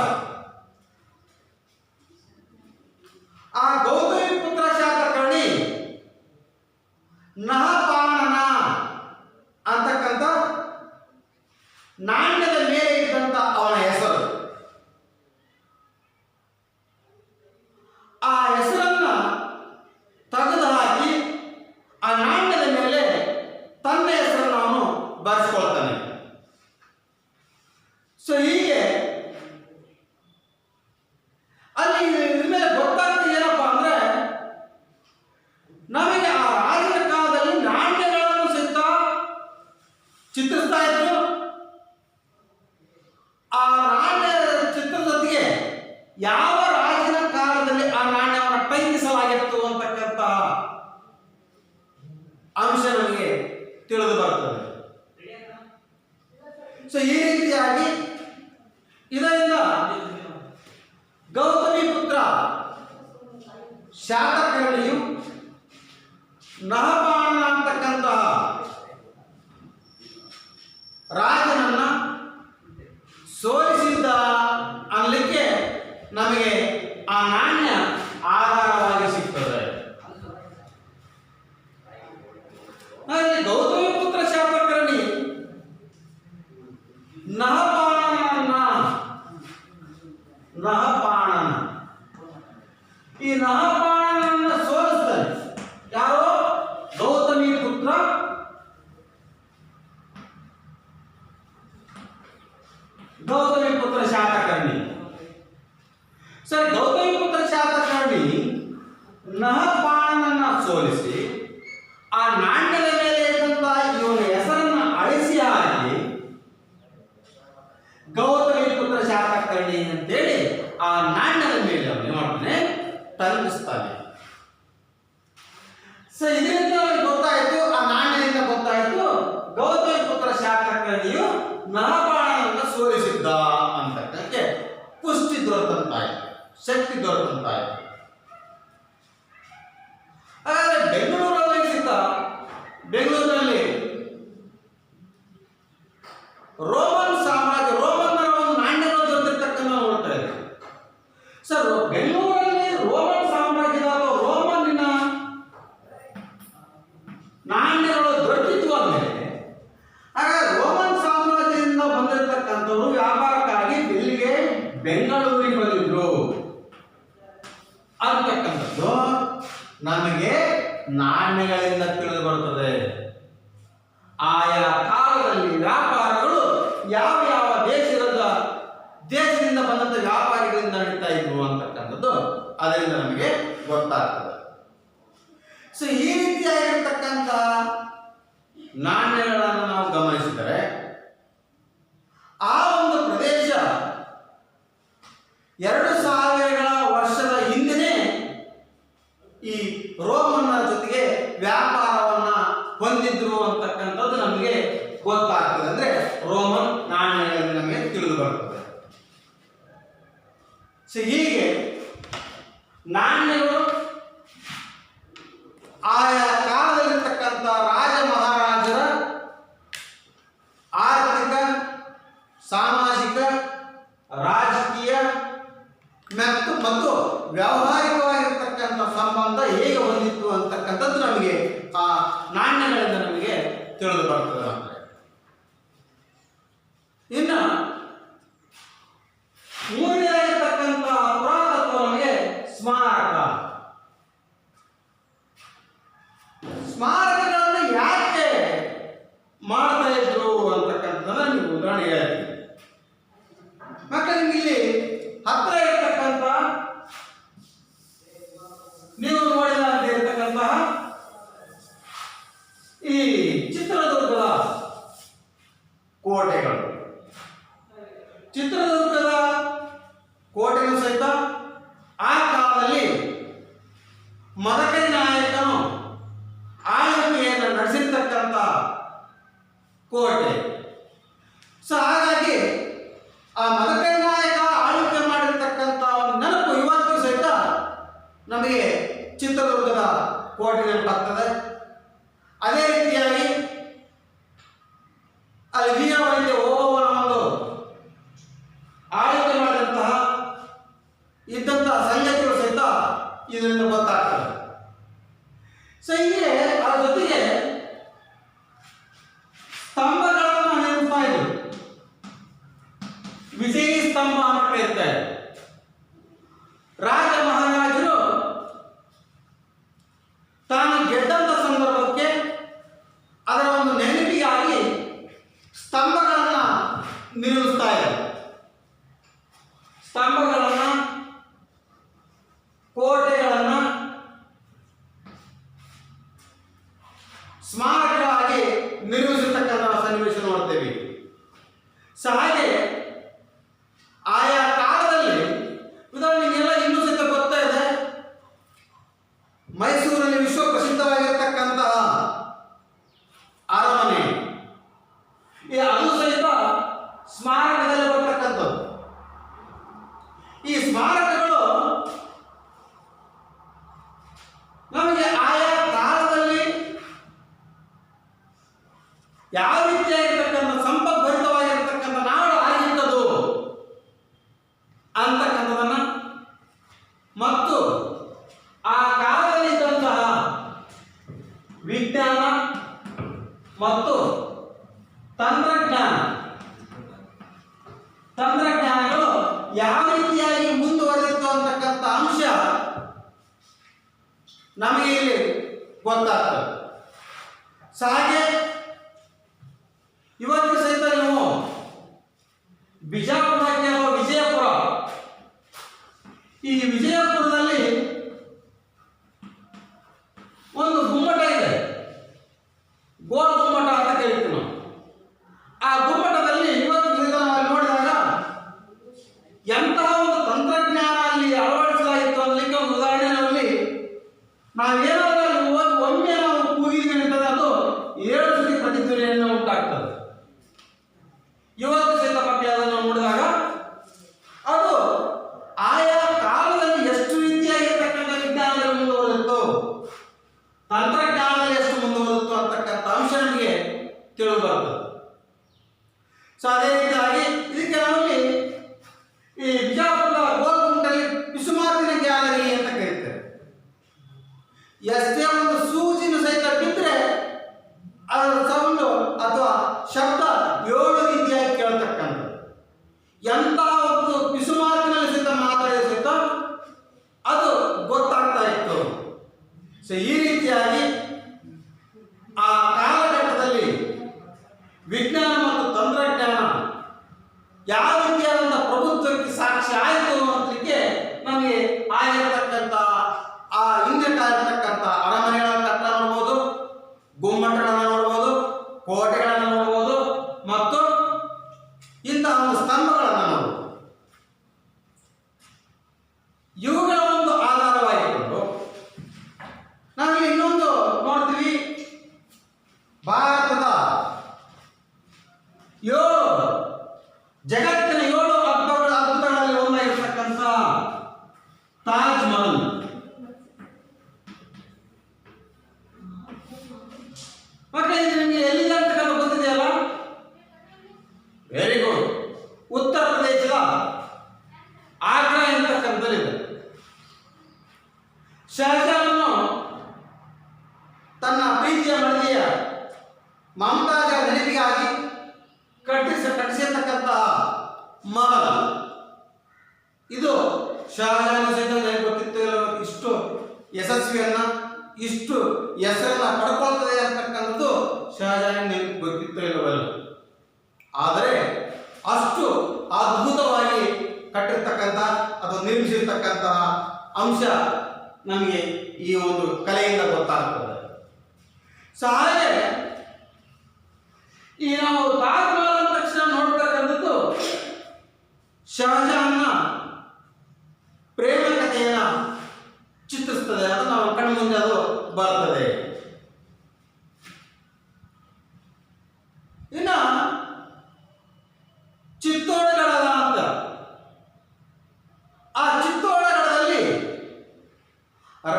ಆ ಗೌತಮಿಪುತ್ರ ಶಾತಕರ್ಣಿ ನಹಪಾಣನ ಅಂತಕ್ಕಂಥ ನಾಣ್ಯದ ಮೇಲೆ ಇದ್ದಂಥ ಅವನ ಹೆಸರು. ಆ ಹೆಸರನ್ನ ತೆಗೆದು ಹಾಕಿ ಆ ನಾಣ್ಯದ ಮೇಲೆ ತನ್ನ ಹೆಸರನ್ನು ಅವನು ಬರೆಸ್ಕೊಳ್ತಾನೆ. ಸೊ ಹೀಗೆ ಅಲ್ಲಿ ಇದ್ರ ಮೇಲೆ ಗೊತ್ತಾಗ್ತದೆ ಏನಪ್ಪಾ ಅಂದ್ರೆ, ನಮಗೆ ಆ ರಾಜರ ಕಾಲದಲ್ಲಿ ನಾಣ್ಯಗಳನ್ನು ಸಹಿತ ಚಿತ್ರಿಸ್ತಾ ಇದ್ರು. ಆ ನಾಣ್ಯ ಚಿತ್ರದ ಯಾವ ರಾಜನ ಕಾಲದಲ್ಲಿ ಆ ನಾಣ್ಯವನ್ನು ಟಂಕಿಸಲಾಗಿತ್ತು ಅಂತಕ್ಕಂಥ ಅಂಶ ನಮಗೆ ತಿಳಿದು ಬರ್ತದೆ. ಸೊ ಈ ರೀತಿಯಾಗಿ ಇದರಿಂದ ಗೌತಮಿಪುತ್ರ ಶಾತಕರ್ಣಿಯು ನಹಪಾಣ ಅಂತಕ್ಕಂತಹ ರಾಜನನ್ನ ಸೋಲಿಸಿದ್ದ ಅನ್ನಲಿಕ್ಕೆ ನಮಗೆ ಆ ನಾಣ್ಯ ಆಧಾರವಾಗಿ ಸಿಗ್ತದೆ. ಅಲ್ಲಿ ಗೌತಮಿಪುತ್ರ ಶಾತಕರ್ಣಿ ನಹಪಾಣನ ಈ ನಹಪಾಣನನ್ನ ಸೋಲಿಸ್ತಾನೆ. ಯಾರೋ ಗೌತಮಿಪುತ್ರ ಶಾತಕರ್ಣಿ. ಸರಿ, ಗೌತಮಿಪುತ್ರ ಶಾತಕರ್ಣಿ ನಹಪಾಣನನ್ನ ಸೋಲಿಸಿ ಆ ನಾಣ್ಯದ ಮೇಲೆ ಇದ್ದಂತ ಇವನ ಹೆಸರನ್ನ ಅಳಿಸಿ ಹಾಕಿ ಗೌತಮಿಪುತ್ರ ಶಾತಕರ್ಣಿ ಅಂತೇಳಿ ಆ ನಾಣ್ಯದ ಮೇಲೆ ಅವನು ಮಾಡ್ತಾನೆ, ಟಂಕಿಸ್ತಾನೆ. ಸೊ ಇದರಿಂದ ಗೊತ್ತಾಯ್ತು, ಆ ನಾಣ್ಯದಿಂದ ಗೊತ್ತಾಯ್ತು ಗೌತಮಿಪುತ್ರ ಶಾತಕರ್ಣಿಯು ನಹಪಾಣನನ್ನ ಸೋಲಿಸಿದ್ದ ಅಂತಕ್ಕಂಥಕ್ಕೆ ಪುಷ್ಟಿ ದೊರೆತಂತಾಯ್ತು, ಶಕ್ತಿ ದೊರೆತಂತಾಯ್ತು. ಹಾಗಾದ್ರೆ ಬೆಂಗಳೂರಿನಲ್ಲಿ ರೋಮನ್ ಸಾಮ್ರಾಜ್ಯ, ರೋಮನ್ನರ ಒಂದು ನಾಣ್ಯಗಳು ದೊರೆತಿರ್ತಕ್ಕಂಥ ನೋಡ್ತಾ ಇದೆ. ಸರ್, ಬೆಂಗಳೂರಲ್ಲಿ ರೋಮನ್ ಸಾಮ್ರಾಜ್ಯದ ಅಥವಾ ರೋಮನ್ನಿನ ನಾಣ್ಯಗಳು ದೊರೆತಿತ್ತು ಅಂದಮೇಲೆ, ಆಗ ರೋಮನ್ ಸಾಮ್ರಾಜ್ಯದಿಂದ ಬಂದಿರತಕ್ಕಂಥವ್ರು ವ್ಯಾಪಾರಕ್ಕಾಗಿ ಇಲ್ಲಿಗೆ ಬೆಂಗಳೂರಿಗೆ ಬಂದಿದ್ರು ಅಂತಕ್ಕಂಥದ್ದು ನಮಗೆ ನಾಣ್ಯಗಳಿಂದ ತಿಳಿದು ಬರುತ್ತದೆ. ಆಯಾ ಕಾಲದಲ್ಲಿ ವ್ಯಾಪಾರಗಳು ಯಾವ ಯಾವ ದೇಶದಿಂದ ಬಂದಂತ ವ್ಯಾಪಾರಿಗಳಿಂದ ನಡೀತಾ ಇದ್ವು ಅಂತಕ್ಕಂಥದ್ದು ಅದರಿಂದ ನಮಗೆ ಗೊತ್ತಾಗ್ತದೆ. ಸೊ ಈ ರೀತಿಯಾಗಿರ್ತಕ್ಕಂಥ ನಾಣ್ಯಗಳನ್ನು ನಾವು ಗಮನಿಸಿದರೆ ಆ ಒಂದು ಪ್ರದೇಶ 2000 ವರ್ಷದ ಹಿಂದೆ ಈ ರೋಮನ್ನರ ಜೊತೆಗೆ ವ್ಯಾಪಾರವನ್ನ ಹೊಂದಿದ್ರು ಅಂತಕ್ಕಂಥದ್ದು ನಮಗೆ ಗೊತ್ತಾಗ್ತದೆ. ಅಂದ್ರೆ ರೋಮನ್ ನಾಣ್ಯಗಳಲ್ಲಿ ನಮಗೆ ತಿಳಿದು ಬರ್ತದೆ. ಸೊ ಹೀಗೆ ನಾಣ್ಯಗಳು ಆಯಾ ಕಾಲದಲ್ಲಿರ್ತಕ್ಕಂಥ ರಾಜ ಮಹಾರಾಜರ ಆರ್ಥಿಕ, ಸಾಮಾಜಿಕ, ರಾಜಕೀಯ ಮತ್ತು ವ್ಯಾವಹಾರಿಕವಾಗಿರ್ತಕ್ಕಂಥ ಸಂಬಂಧ ಹೇಗೆ ಹೊಂದಿತ್ತು ಅಂತಕ್ಕಂಥದ್ದು ನಮಗೆ ಆ ನಾಣ್ಯಗಳಿಂದ ನಮಗೆ ತಿಳಿದು ಬರ್ತದೆ. ಇನ್ನು ಮೂರನೇದಾಗಿರ್ತಕ್ಕಂಥ ಪುರಾತತ್ವ ನಮಗೆ ಸ್ಮಾರಕಗಳನ್ನು ಯಾಕೆ ಮಾಡ್ತಾ ಇದ್ರು ಅಂತಕ್ಕಂಥ ಅಂತಕ್ಕಂಥದ್ದು ನಿಮ್ಗೆ ಉದಾಹರಣೆ ಹೇಳ್ತೀನಿ. ಮತ್ತೆ ನಿಮ್ಗೆ ಇಲ್ಲಿ ಹತ್ರ ಇರ್ತಕ್ಕಂಥ ನೀವು ನೋಡಿದಂತೆ ಇರ್ತಕ್ಕಂತಹ ಈ ಚಿತ್ರದುರ್ಗದ ಕೋಟೆಗಳು, ಚಿತ್ರದುರ್ಗದ ಕೋಟೆಗಳು ಸಹಿತ ಆ ಕಾಲದಲ್ಲಿ ಮದಕರಿ ನಾಯಕನು ಆಳ್ವಿಕೆಯನ್ನು ನಡೆಸಿರ್ತಕ್ಕಂಥ ಕೋಟೆ. ಸೊ ಹಾಗಾಗಿ ಆ ಮದಕರಿ ನಾಯಕ ಆಳ್ವಿಕೆ ಮಾಡಿರ್ತಕ್ಕಂಥ ಒಂದು ನೆನಪು ಇವತ್ತು ಸಹಿತ ನಮಗೆ ಚಿತ್ರದುರ್ಗದ ಕೋಟೆ ನೆನಪಾಗ್ತದೆ. ಅದೇ ರೀತಿಯಾಗಿ ಅಲ್ಲಿ ವೀರವನಿಗೆ ಓಬವ್ವನ ಒಂದು ಆಳ್ವಿಕೆ ಮಾಡಿದಂತಹ ಇದ್ದಂತಹ ಸಂಗತಿಗಳು ಸಹಿತ ಇದರಿಂದ ಗೊತ್ತಾಗ್ತದೆ. ಸೊ ಹೀಗೆ ಅದರ ಜೊತೆಗೆ ಸ್ತಂಭಗಳನ್ನು ನೆನಪಾ ಇದ್ರು, ವಿಜಯಿ ಸ್ತಂಭ ಅಂತ ಕರೀತಾರೆ. ರಾಜ ಮಹಾರಾಜರು ತಾನು ಗೆದ್ದಂತ ಸಂದರ್ಭಕ್ಕೆ ಅದರ ಒಂದು ನೆನಪಿಗಾಗಿ ಸ್ತಂಭಗಳನ್ನ ನಿರ್ಮಿಸ್ತಾ ಇದ್ದಾರೆ. ಸ್ತಂಭಗಳನ್ನ, ಕೋಟೆಗಳನ್ನ ಸ್ಮಾರಕಗಳಾಗಿ ನಿರ್ಮಿಸಿರ್ತಕ್ಕಂಥ ಸನ್ನಿವೇಶ ನೋಡ್ತೇವೆ. ಸೊ ಹಾಗೆ ಆಯಾ ಕಾಲದಲ್ಲಿ ಉದಾಹರಣೆಗೆಲ್ಲ ಇನ್ನೂ ಸಹಿತ ಗೊತ್ತಾ ಇದೆ, ಮೈಸೂರಲ್ಲಿ ವಿಶ್ವ ಪ್ರಸಿದ್ಧವಾಗಿರ್ತಕ್ಕಂತಹ ಅರಮನೆ, ಅದು ಸಹಿತ ಸ್ಮಾರಕದಲ್ಲಿ ಬರ್ತಕ್ಕಂಥದ್ದು. ಈ ಸ್ಮಾರಕಗಳು ನಮಗೆ ಆಯಾ ಕಾಲದಲ್ಲಿ ಯಾವ ರೀತಿಯಾಗಿರ್ತಕ್ಕಂಥ ಸಂಪದ್ಭರಿತವಾಗಿರ್ತಕ್ಕಂಥ ನಾಡು ಆಗಿದ್ದದು ಅಂತಕ್ಕಂಥದನ್ನ ಮತ್ತು ಆ ಕಾಲದಲ್ಲಿದ್ದಂತಹ ವಿಜ್ಞಾನ ಮತ್ತು ತಂತ್ರಜ್ಞಾನಗಳು ಯಾವ ರೀತಿಯಾಗಿ ಮುಂದುವರೆದಿತ್ತು ಅಂತಕ್ಕಂಥ ಅಂಶ ನಮಗೆ ಇಲ್ಲಿ ಗೊತ್ತಾಗ್ತದೆ. ಸೊ ಹಾಗೆ ಇವತ್ತು ಸಹಿತ ನೀವು ಬಿಜಾಪುರಕ್ಕೆ ಅಥವಾ ವಿಜಯಪುರ, ಈ ವಿಜಯಪುರದಲ್ಲಿ ಒಂದು ಗುಮ್ಮಟ ಇದೆ, ಗೋಲ್ ಗುಮ್ಮಟ ಅಂತ ಕರೀತೀವಿ ನಾವು. ಆ ಗುಮ್ಮಟದಲ್ಲಿ ಇವತ್ತು ನೋಡಿದಾಗ ಎಂತಹ ಒಂದು ತಂತ್ರಜ್ಞಾನ ಅಲ್ಲಿ ಅಳವಡಿಸಲಾಗಿತ್ತು ಅನ್ನಲಿಕ್ಕೆ ಒಂದು ಉದಾಹರಣೆಯಲ್ಲಿ ನಾವೇನಾದ್ರೂ ಅಲ್ಲಿ ಒಮ್ಮೆ ನಾವು ಕೂಗಿದ್ವಿ ಅಂತಂದ್ರೆ ಅದು 7 ಸತಿ ಪ್ರತಿಧ್ವನಿಯನ್ನು ಉಂಟಾಗ್ತದೆ. ಇವತ್ತು ಸಹಿತ ಮಕ್ಕಳು ಅದನ್ನು ನೋಡಿದಾಗ ಅದು ಆಯಾ ಕಾಲದಲ್ಲಿ ಎಷ್ಟು ರೀತಿಯಾಗಿರ್ತಕ್ಕಂಥ ವಿಜ್ಞಾನದಲ್ಲಿ ಮುಂದುವರೆದಿತ್ತು, ತಂತ್ರಜ್ಞಾನದಲ್ಲಿ ಎಷ್ಟು ಮುಂದುವರೆದಿತ್ತು ಅಂತಕ್ಕಂಥ ಅಂಶ ನಮಗೆ ತಿಳಿದು ಬರ್ತದೆ. ಸೊ ಅದೇ ರೀತಿಯಾಗಿ ಇದಕ್ಕೆ ನಮ್ಮಲ್ಲಿ ಈ ಬಿಜಾಪುರದ ಗೋಲ್ಗುಂಟಲ್ಲಿ ಪಿಸುಮಾರ್ತಿನ ಗ್ಯಾಲರಿ ಅಂತ ಕರೀತಾರೆ. ಎಷ್ಟೇ ಒಂದು ಸೂಜಿನ ಸಹಿತ ಬಿದ್ದರೆ ಅದರ ಸೌಂಡು ಅಥವಾ ಶಬ್ದ 7 ರೀತಿಯಾಗಿ ಕೇಳ್ತಕ್ಕಂಥದ್ದು. ಎಂಥ ಒಂದು ಪಿಸುಮಾರ್ತಿನಲ್ಲಿ ಸಹಿತ ಮಾತಾಡಿದ ಸಹಿತ ಅದು ಗೊತ್ತಾಗ್ತಾ ಇತ್ತು. ಸೊ ಈ ರೀತಿಯಾಗಿ ಆ ಕಾಲಘಟ್ಟದಲ್ಲಿ ವಿಜ್ಞಾನ ಮತ್ತು ತಂತ್ರಜ್ಞಾನ ಯಾವ ರೀತಿಯಾದಂಥ ಪ್ರಭುತ್ವಕ್ಕೆ ಸಾಕ್ಷಿ ಆಯಿತು ಅಂತಲಿಕ್ಕೆ ನಮಗೆ ಆಗಿರತಕ್ಕಂಥ ಆ ಹಿಂದೆ ಕಾಲಿರ್ತಕ್ಕಂಥ ಅರಮನೆಗಳ ಕಟ್ಟಡ ನೋಡ್ಬೋದು, ಗುಮ್ಮಟಗಳನ್ನು ನೋಡ್ಬೋದು, ಕೋಟೆಗಳನ್ನು ನೋಡ್ಬೋದು ಮತ್ತು ಇಂತಹ ಒಂದು ಸ್ತಂಭಗಳನ್ನು ನೋಡ್ಬೋದು. ಇವುಗಳ ಒಂದು ಆಧಾರವಾಗಿಕೊಂಡು ನಾವಿಲ್ಲಿ ಇನ್ನೊಂದು ನೋಡ್ತೀವಿ, ಭಾರತದ 7 ಜಗತ್ತಿನ 7 ಅದ್ಭುತಗಳಲ್ಲಿ ಒಂದಾಗಿರ್ತಕ್ಕಂಥ ತಾಜ್ ಮಹಲ್. ಮತ್ತೆ ಇದು ನಿಮಗೆ ಎಲ್ಲಿದೆ ಅಂತಕ್ಕಂಥ ಗೊತ್ತಿದೆಯಲ್ಲ? Very good. ಉತ್ತರ ಪ್ರದೇಶದ ಆಗ್ರಾ ಎಂತಕ್ಕಂಥಲ್ಲಿದೆ. ಶಹಜಾನನು ತನ್ನ ಪ್ರೀತಿಯ ಮಡದಿಯ ಮಮತಾಜ ನೆನಪಿಗಾಗಿ ಕಟ್ಟಿಸಿರ್ತಕ್ಕಂತಹ ಮಹಲ್ ಇದು ಶಹಜಾನ ಸಹಿತ ನನಗೆ ಗೊತ್ತಿತ್ತು ಇಷ್ಟು ಯಶಸ್ವಿಯನ್ನ ಇಷ್ಟು ಹೆಸರನ್ನ ಪಡ್ಕೊಳ್ತದೆ ಅಂತಕ್ಕಂಥದ್ದು ಶಹಜಾನ ನೆನಪು ಗೊತ್ತಿತ್ತು ಇಲ್ಲವಲ್ಲ. ಆದರೆ ಅಷ್ಟು ಅದ್ಭುತವಾಗಿ ಕಟ್ಟಿರ್ತಕ್ಕಂಥ ಅಥವಾ ನಿರ್ಮಿಸಿರ್ತಕ್ಕಂತಹ ಅಂಶ ನಮಗೆ ಈ ಒಂದು ಕಲೆಯಿಂದ ಗೊತ್ತಾಗ್ತದೆ. ಸೊ ಹಾಗೆ ಈ ನಾವು ತಾಜ್ ಮಹಲ್ ಅಂದ ತಕ್ಷಣ ನೋಡ್ತಕ್ಕಂಥದ್ದು ಶಹಜಹಾನ್ನ ಪ್ರೇಮ ಕಥೆಯನ್ನ ಚಿತ್ರಿಸ್ತದೆ. ಅದು ನಾವು ಕಣ್ಣು ಮುಂದೆ ಅದು ಬರ್ತದೆ. ಇನ್ನ ಚಿತ್ತೋಡಗಢ ಅಂತ, ಆ ಚಿತ್ತೋಡಗಢದಲ್ಲಿ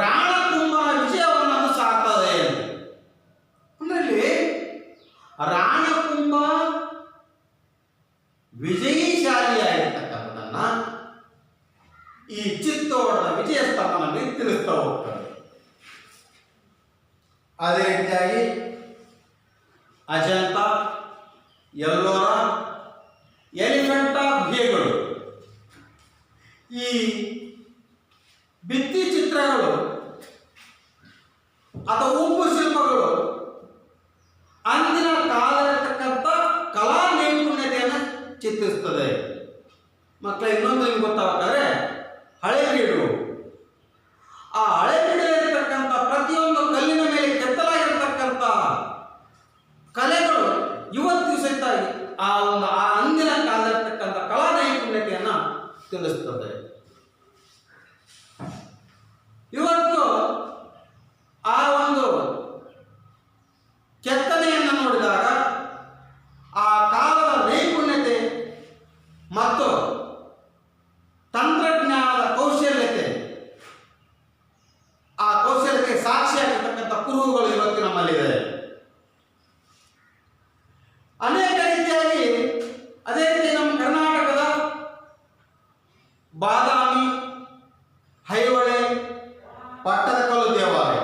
ರಾಣಕುಂಭನ ವಿಜಯವನ್ನು ಸಾರ್ತದೆ. ಅಂದ್ರೆ ಇಲ್ಲಿ ರಾಣಕುಂಭ ವಿಜಯಶಾಲಿಯಾಗಿರ್ತಕ್ಕಂಥದ್ದನ್ನ ಈ ಚಿತ್ತೋಡದ ವಿಜಯ ಸ್ತಂಭನಲ್ಲಿ ತಿಳಿಸ್ತಾ ಹೋಗ್ತಾರೆ. ಅದೇ ರೀತಿಯಾಗಿ ಅಜಂತ, ಎಲ್ಲೋರ, ಎಲಿಫೆಂಟಾ ಗುಹೆಗಳು, ಈ ಭಿತ್ತಿ ಚಿತ್ರಗಳು ಅಥವಾ ಉಪ್ಪು ಶಿಲ್ಪಗಳು ಅಂದಿನ ಕಾಲದಲ್ಲಿರ್ತಕ್ಕಂಥ ಕಲಾ ನೈಪುಣ್ಯತೆಯನ್ನು ಚಿತ್ರಿಸ್ತದೆ. ಮಕ್ಕಳ ಇನ್ನೊಂದು ನಿಮ್ಗೆ ಗೊತ್ತಾಗ್ತಾರೆ, ಹಳೆಬೀಡು. ಆ ಹಳೆಬೀಡಲ್ಲಿರ್ತಕ್ಕಂಥ ಪ್ರತಿಯೊಂದು ಕಲ್ಲಿನ ಮೇಲೆ ಕೆತ್ತಲಾಗಿರ್ತಕ್ಕಂಥ ಕಲೆಗಳು ಇವತ್ತು ಸಹಿತ ಆ ಅಂದಿನ ಕಾಲದಲ್ಲಿರ್ತಕ್ಕಂಥ ಕಲಾ ನೈಪುಣ್ಯತೆಯನ್ನು ತಿಳಿಸ್ತದೆ. ಇವತ್ತು ಆ ಒಂದು ಕೆತ್ತನೆಯನ್ನು ನೋಡಿದಾಗ ಆ ಕಾಲದ ನೈಪುಣ್ಯತೆ ಮತ್ತು ತಂತ್ರಜ್ಞಾನದ ಕೌಶಲ್ಯತೆ, ಆ ಕೌಶಲ್ಯಕ್ಕೆ ಸಾಕ್ಷಿಯಾಗಿರ್ತಕ್ಕಂಥ ಕುರುಹುಗಳು ಇವತ್ತು ನಮ್ಮಲ್ಲಿದೆ. ಅನೇಕ ರೀತಿಯಾಗಿ ಅದೇ ರೀತಿ ನಮ್ಮ ಕರ್ನಾಟಕದ ಬಾದಾಮಿ, ಐಹೊಳೆ, ಪಟ್ಟದಕಲ್ಲು ದೇವಾಲಯ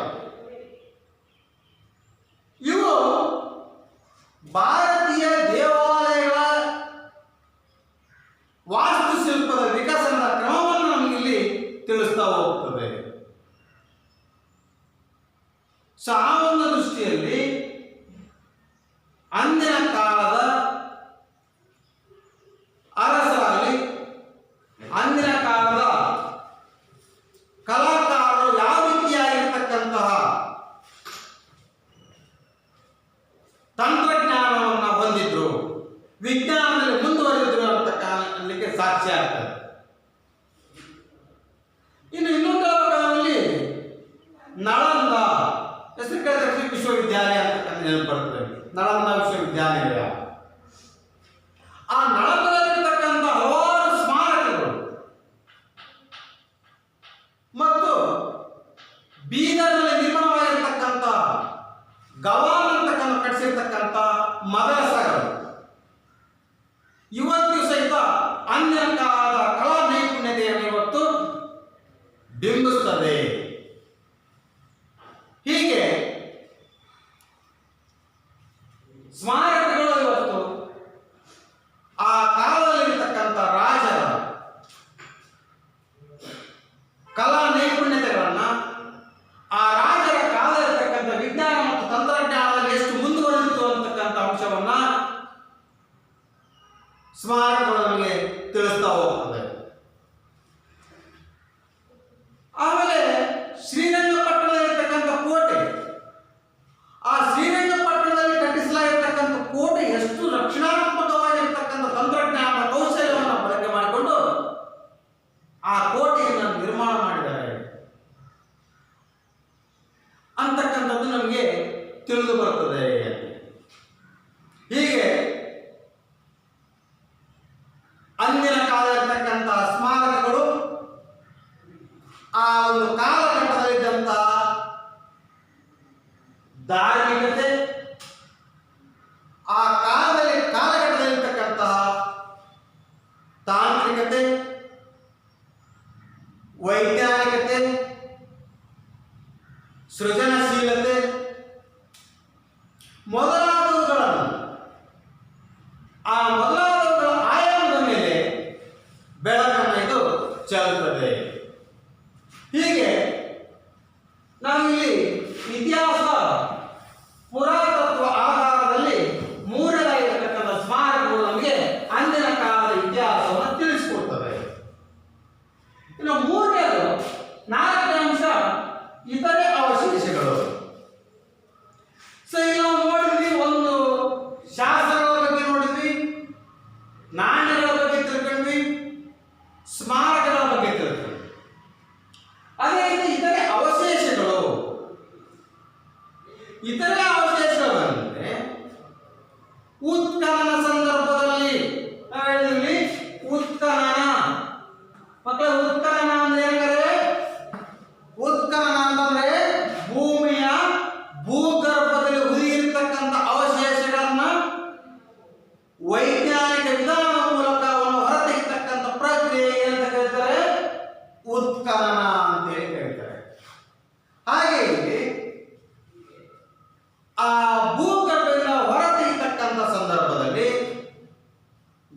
ಇವು ಭಾರತೀಯ ದೇವಾಲಯಗಳ ವಾಸ್ತುಶಿಲ್ಪದ ವಿಕಸನದ ಕ್ರಮವನ್ನು ನಮಗಿಲ್ಲಿ ತಿಳಿಸ್ತಾ ಹೋಗ್ತದೆ. ಸೊ ಆ ಒಂದು ದೃಷ್ಟಿಯಲ್ಲಿ ಅಂದಿನ ಕಾಲದ ಅರಸರಲ್ಲಿ, ಅಂದಿನ ಕಾಲದ ಕಲಾಕಾರರು ಯಾವ ರೀತಿಯಾಗಿರ್ತಕ್ಕಂತಹ ತಂತ್ರಜ್ಞಾನವನ್ನು ಹೊಂದಿದ್ರು, ವಿಜ್ಞಾನದಲ್ಲಿ ಮುಂದುವರೆದಿದ್ರು ಅಂತ ಕಾಲಕ್ಕೆ ಸಾಕ್ಷಿ ಆಗ್ತದೆ. ಇನ್ನು ಇನ್ನೊಂದು ಕಾಲದಲ್ಲಿ ನಳಂದ ಹೆಸರು ವಿಶ್ವವಿದ್ಯಾಲಯ ಅಂತ ನೆನಪಡ್ತದೆ. ನಳಂದ ವಿಶ್ವವಿದ್ಯಾಲಯ, ಆ ನಳಂದಲ್ಲಿರ್ತಕ್ಕಂಥ ಹಲವಾರು ಸ್ಮಾರಕಗಳು ಮತ್ತು ಬೀದರ್ನಲ್ಲಿ ನಿರ್ಮಾಣವಾಗಿರ್ತಕ್ಕಂಥ ಗವಾನ್ ಅಂತ ಕಟ್ಟಿಸಿರ್ತಕ್ಕಂಥ ಮದರಸಗಳು ಇವತ್ತು ಸಹಿತ ಅಂದಿನ ಕಾಲದ ಕಲಾ ನೈಪುಣ್ಯತೆಯನ್ನು ಇವತ್ತು ಬಿಂಬಿಸುತ್ತದೆ. ಹೀಗೆ ಸ್ಮಾರಕಗಳು ಇವತ್ತು ಆ ಕಾಲದಲ್ಲಿರ್ತಕ್ಕಂಥ ರಾಜರ ಕಲಾ ನೈಪುಣ್ಯತೆಗಳನ್ನ, ಆ ರಾಜರ ಕಾಲದಲ್ಲಿರ್ತಕ್ಕಂಥ ವಿಜ್ಞಾನ ಮತ್ತು ತಂತ್ರಜ್ಞಾನದಲ್ಲಿ ಎಷ್ಟು ಮುಂದುವರೆದಿತ್ತು ಅಂತಕ್ಕಂಥ ಅಂಶವನ್ನ ಸ್ಮಾರಕಗಳು ನಮಗೆ ತಿಳಿಸ್ತಾ ಹೋಗ್ತದೆ. ಆಮೇಲೆ ಶ್ರೀರಂಗಪಟ್ಟಣದಲ್ಲಿರ್ತಕ್ಕಂಥ ಕೋಟೆ, ಆ ಶ್ರೀರಂಗಪಟ್ಟಣದಲ್ಲಿ ಕಟ್ಟಿಸಲಾಗಿರ್ತಕ್ಕಂಥ ಕೋಟೆ ಎಷ್ಟು ರಕ್ಷಣಾತ್ಮಕವಾಗಿರ್ತಕ್ಕಂಥ ತಂತ್ರಜ್ಞಾನ ಕೌಶಲ್ಯವನ್ನು ಬಳಕೆ ಮಾಡಿಕೊಂಡು ಆ ಕೋಟೆಯನ್ನು ನಿರ್ಮಾಣ ಮಾಡಿದ್ದಾರೆ ಅಂತಕ್ಕಂಥದ್ದು ನಮಗೆ ತಿಳಿದು ಬರ್ತದೆ. ಹೀಗೆ ಅಂದಿನ ಕಾಲದಲ್ಲಿರ್ತಕ್ಕಂಥ ಸ್ಮಾರಕಗಳು ಆ ಒಂದು ಕಾಲಘಟ್ಟದಲ್ಲಿದ್ದಂಥ ಧಾರ್ಮಿಕತೆ, ಆ ಕಾಲಘಟ್ಟದಲ್ಲಿರ್ತಕ್ಕಂತಹ ತಾಂತ್ರಿಕತೆ, ವೈಜ್ಞಾನಿಕತೆ, ಸೃಜನಶೀಲತೆ ಮೊದಲಾದವುಗಳನ್ನು, ಆ ಮೊದಲಾದವುಗಳ ಆಯಾಮದ ಮೇಲೆ ಬೆಳಕನ್ನು ಇದು ಚೆಲ್ಲುತ್ತದೆ. ಹೀಗೆ ನಾವಿಲ್ಲಿ ಇತಿಹಾಸ ಪುರಾತತ್ವ ಆಧಾರದಲ್ಲಿ ಮೂರನೇ ಸ್ಮಾರಕಗಳು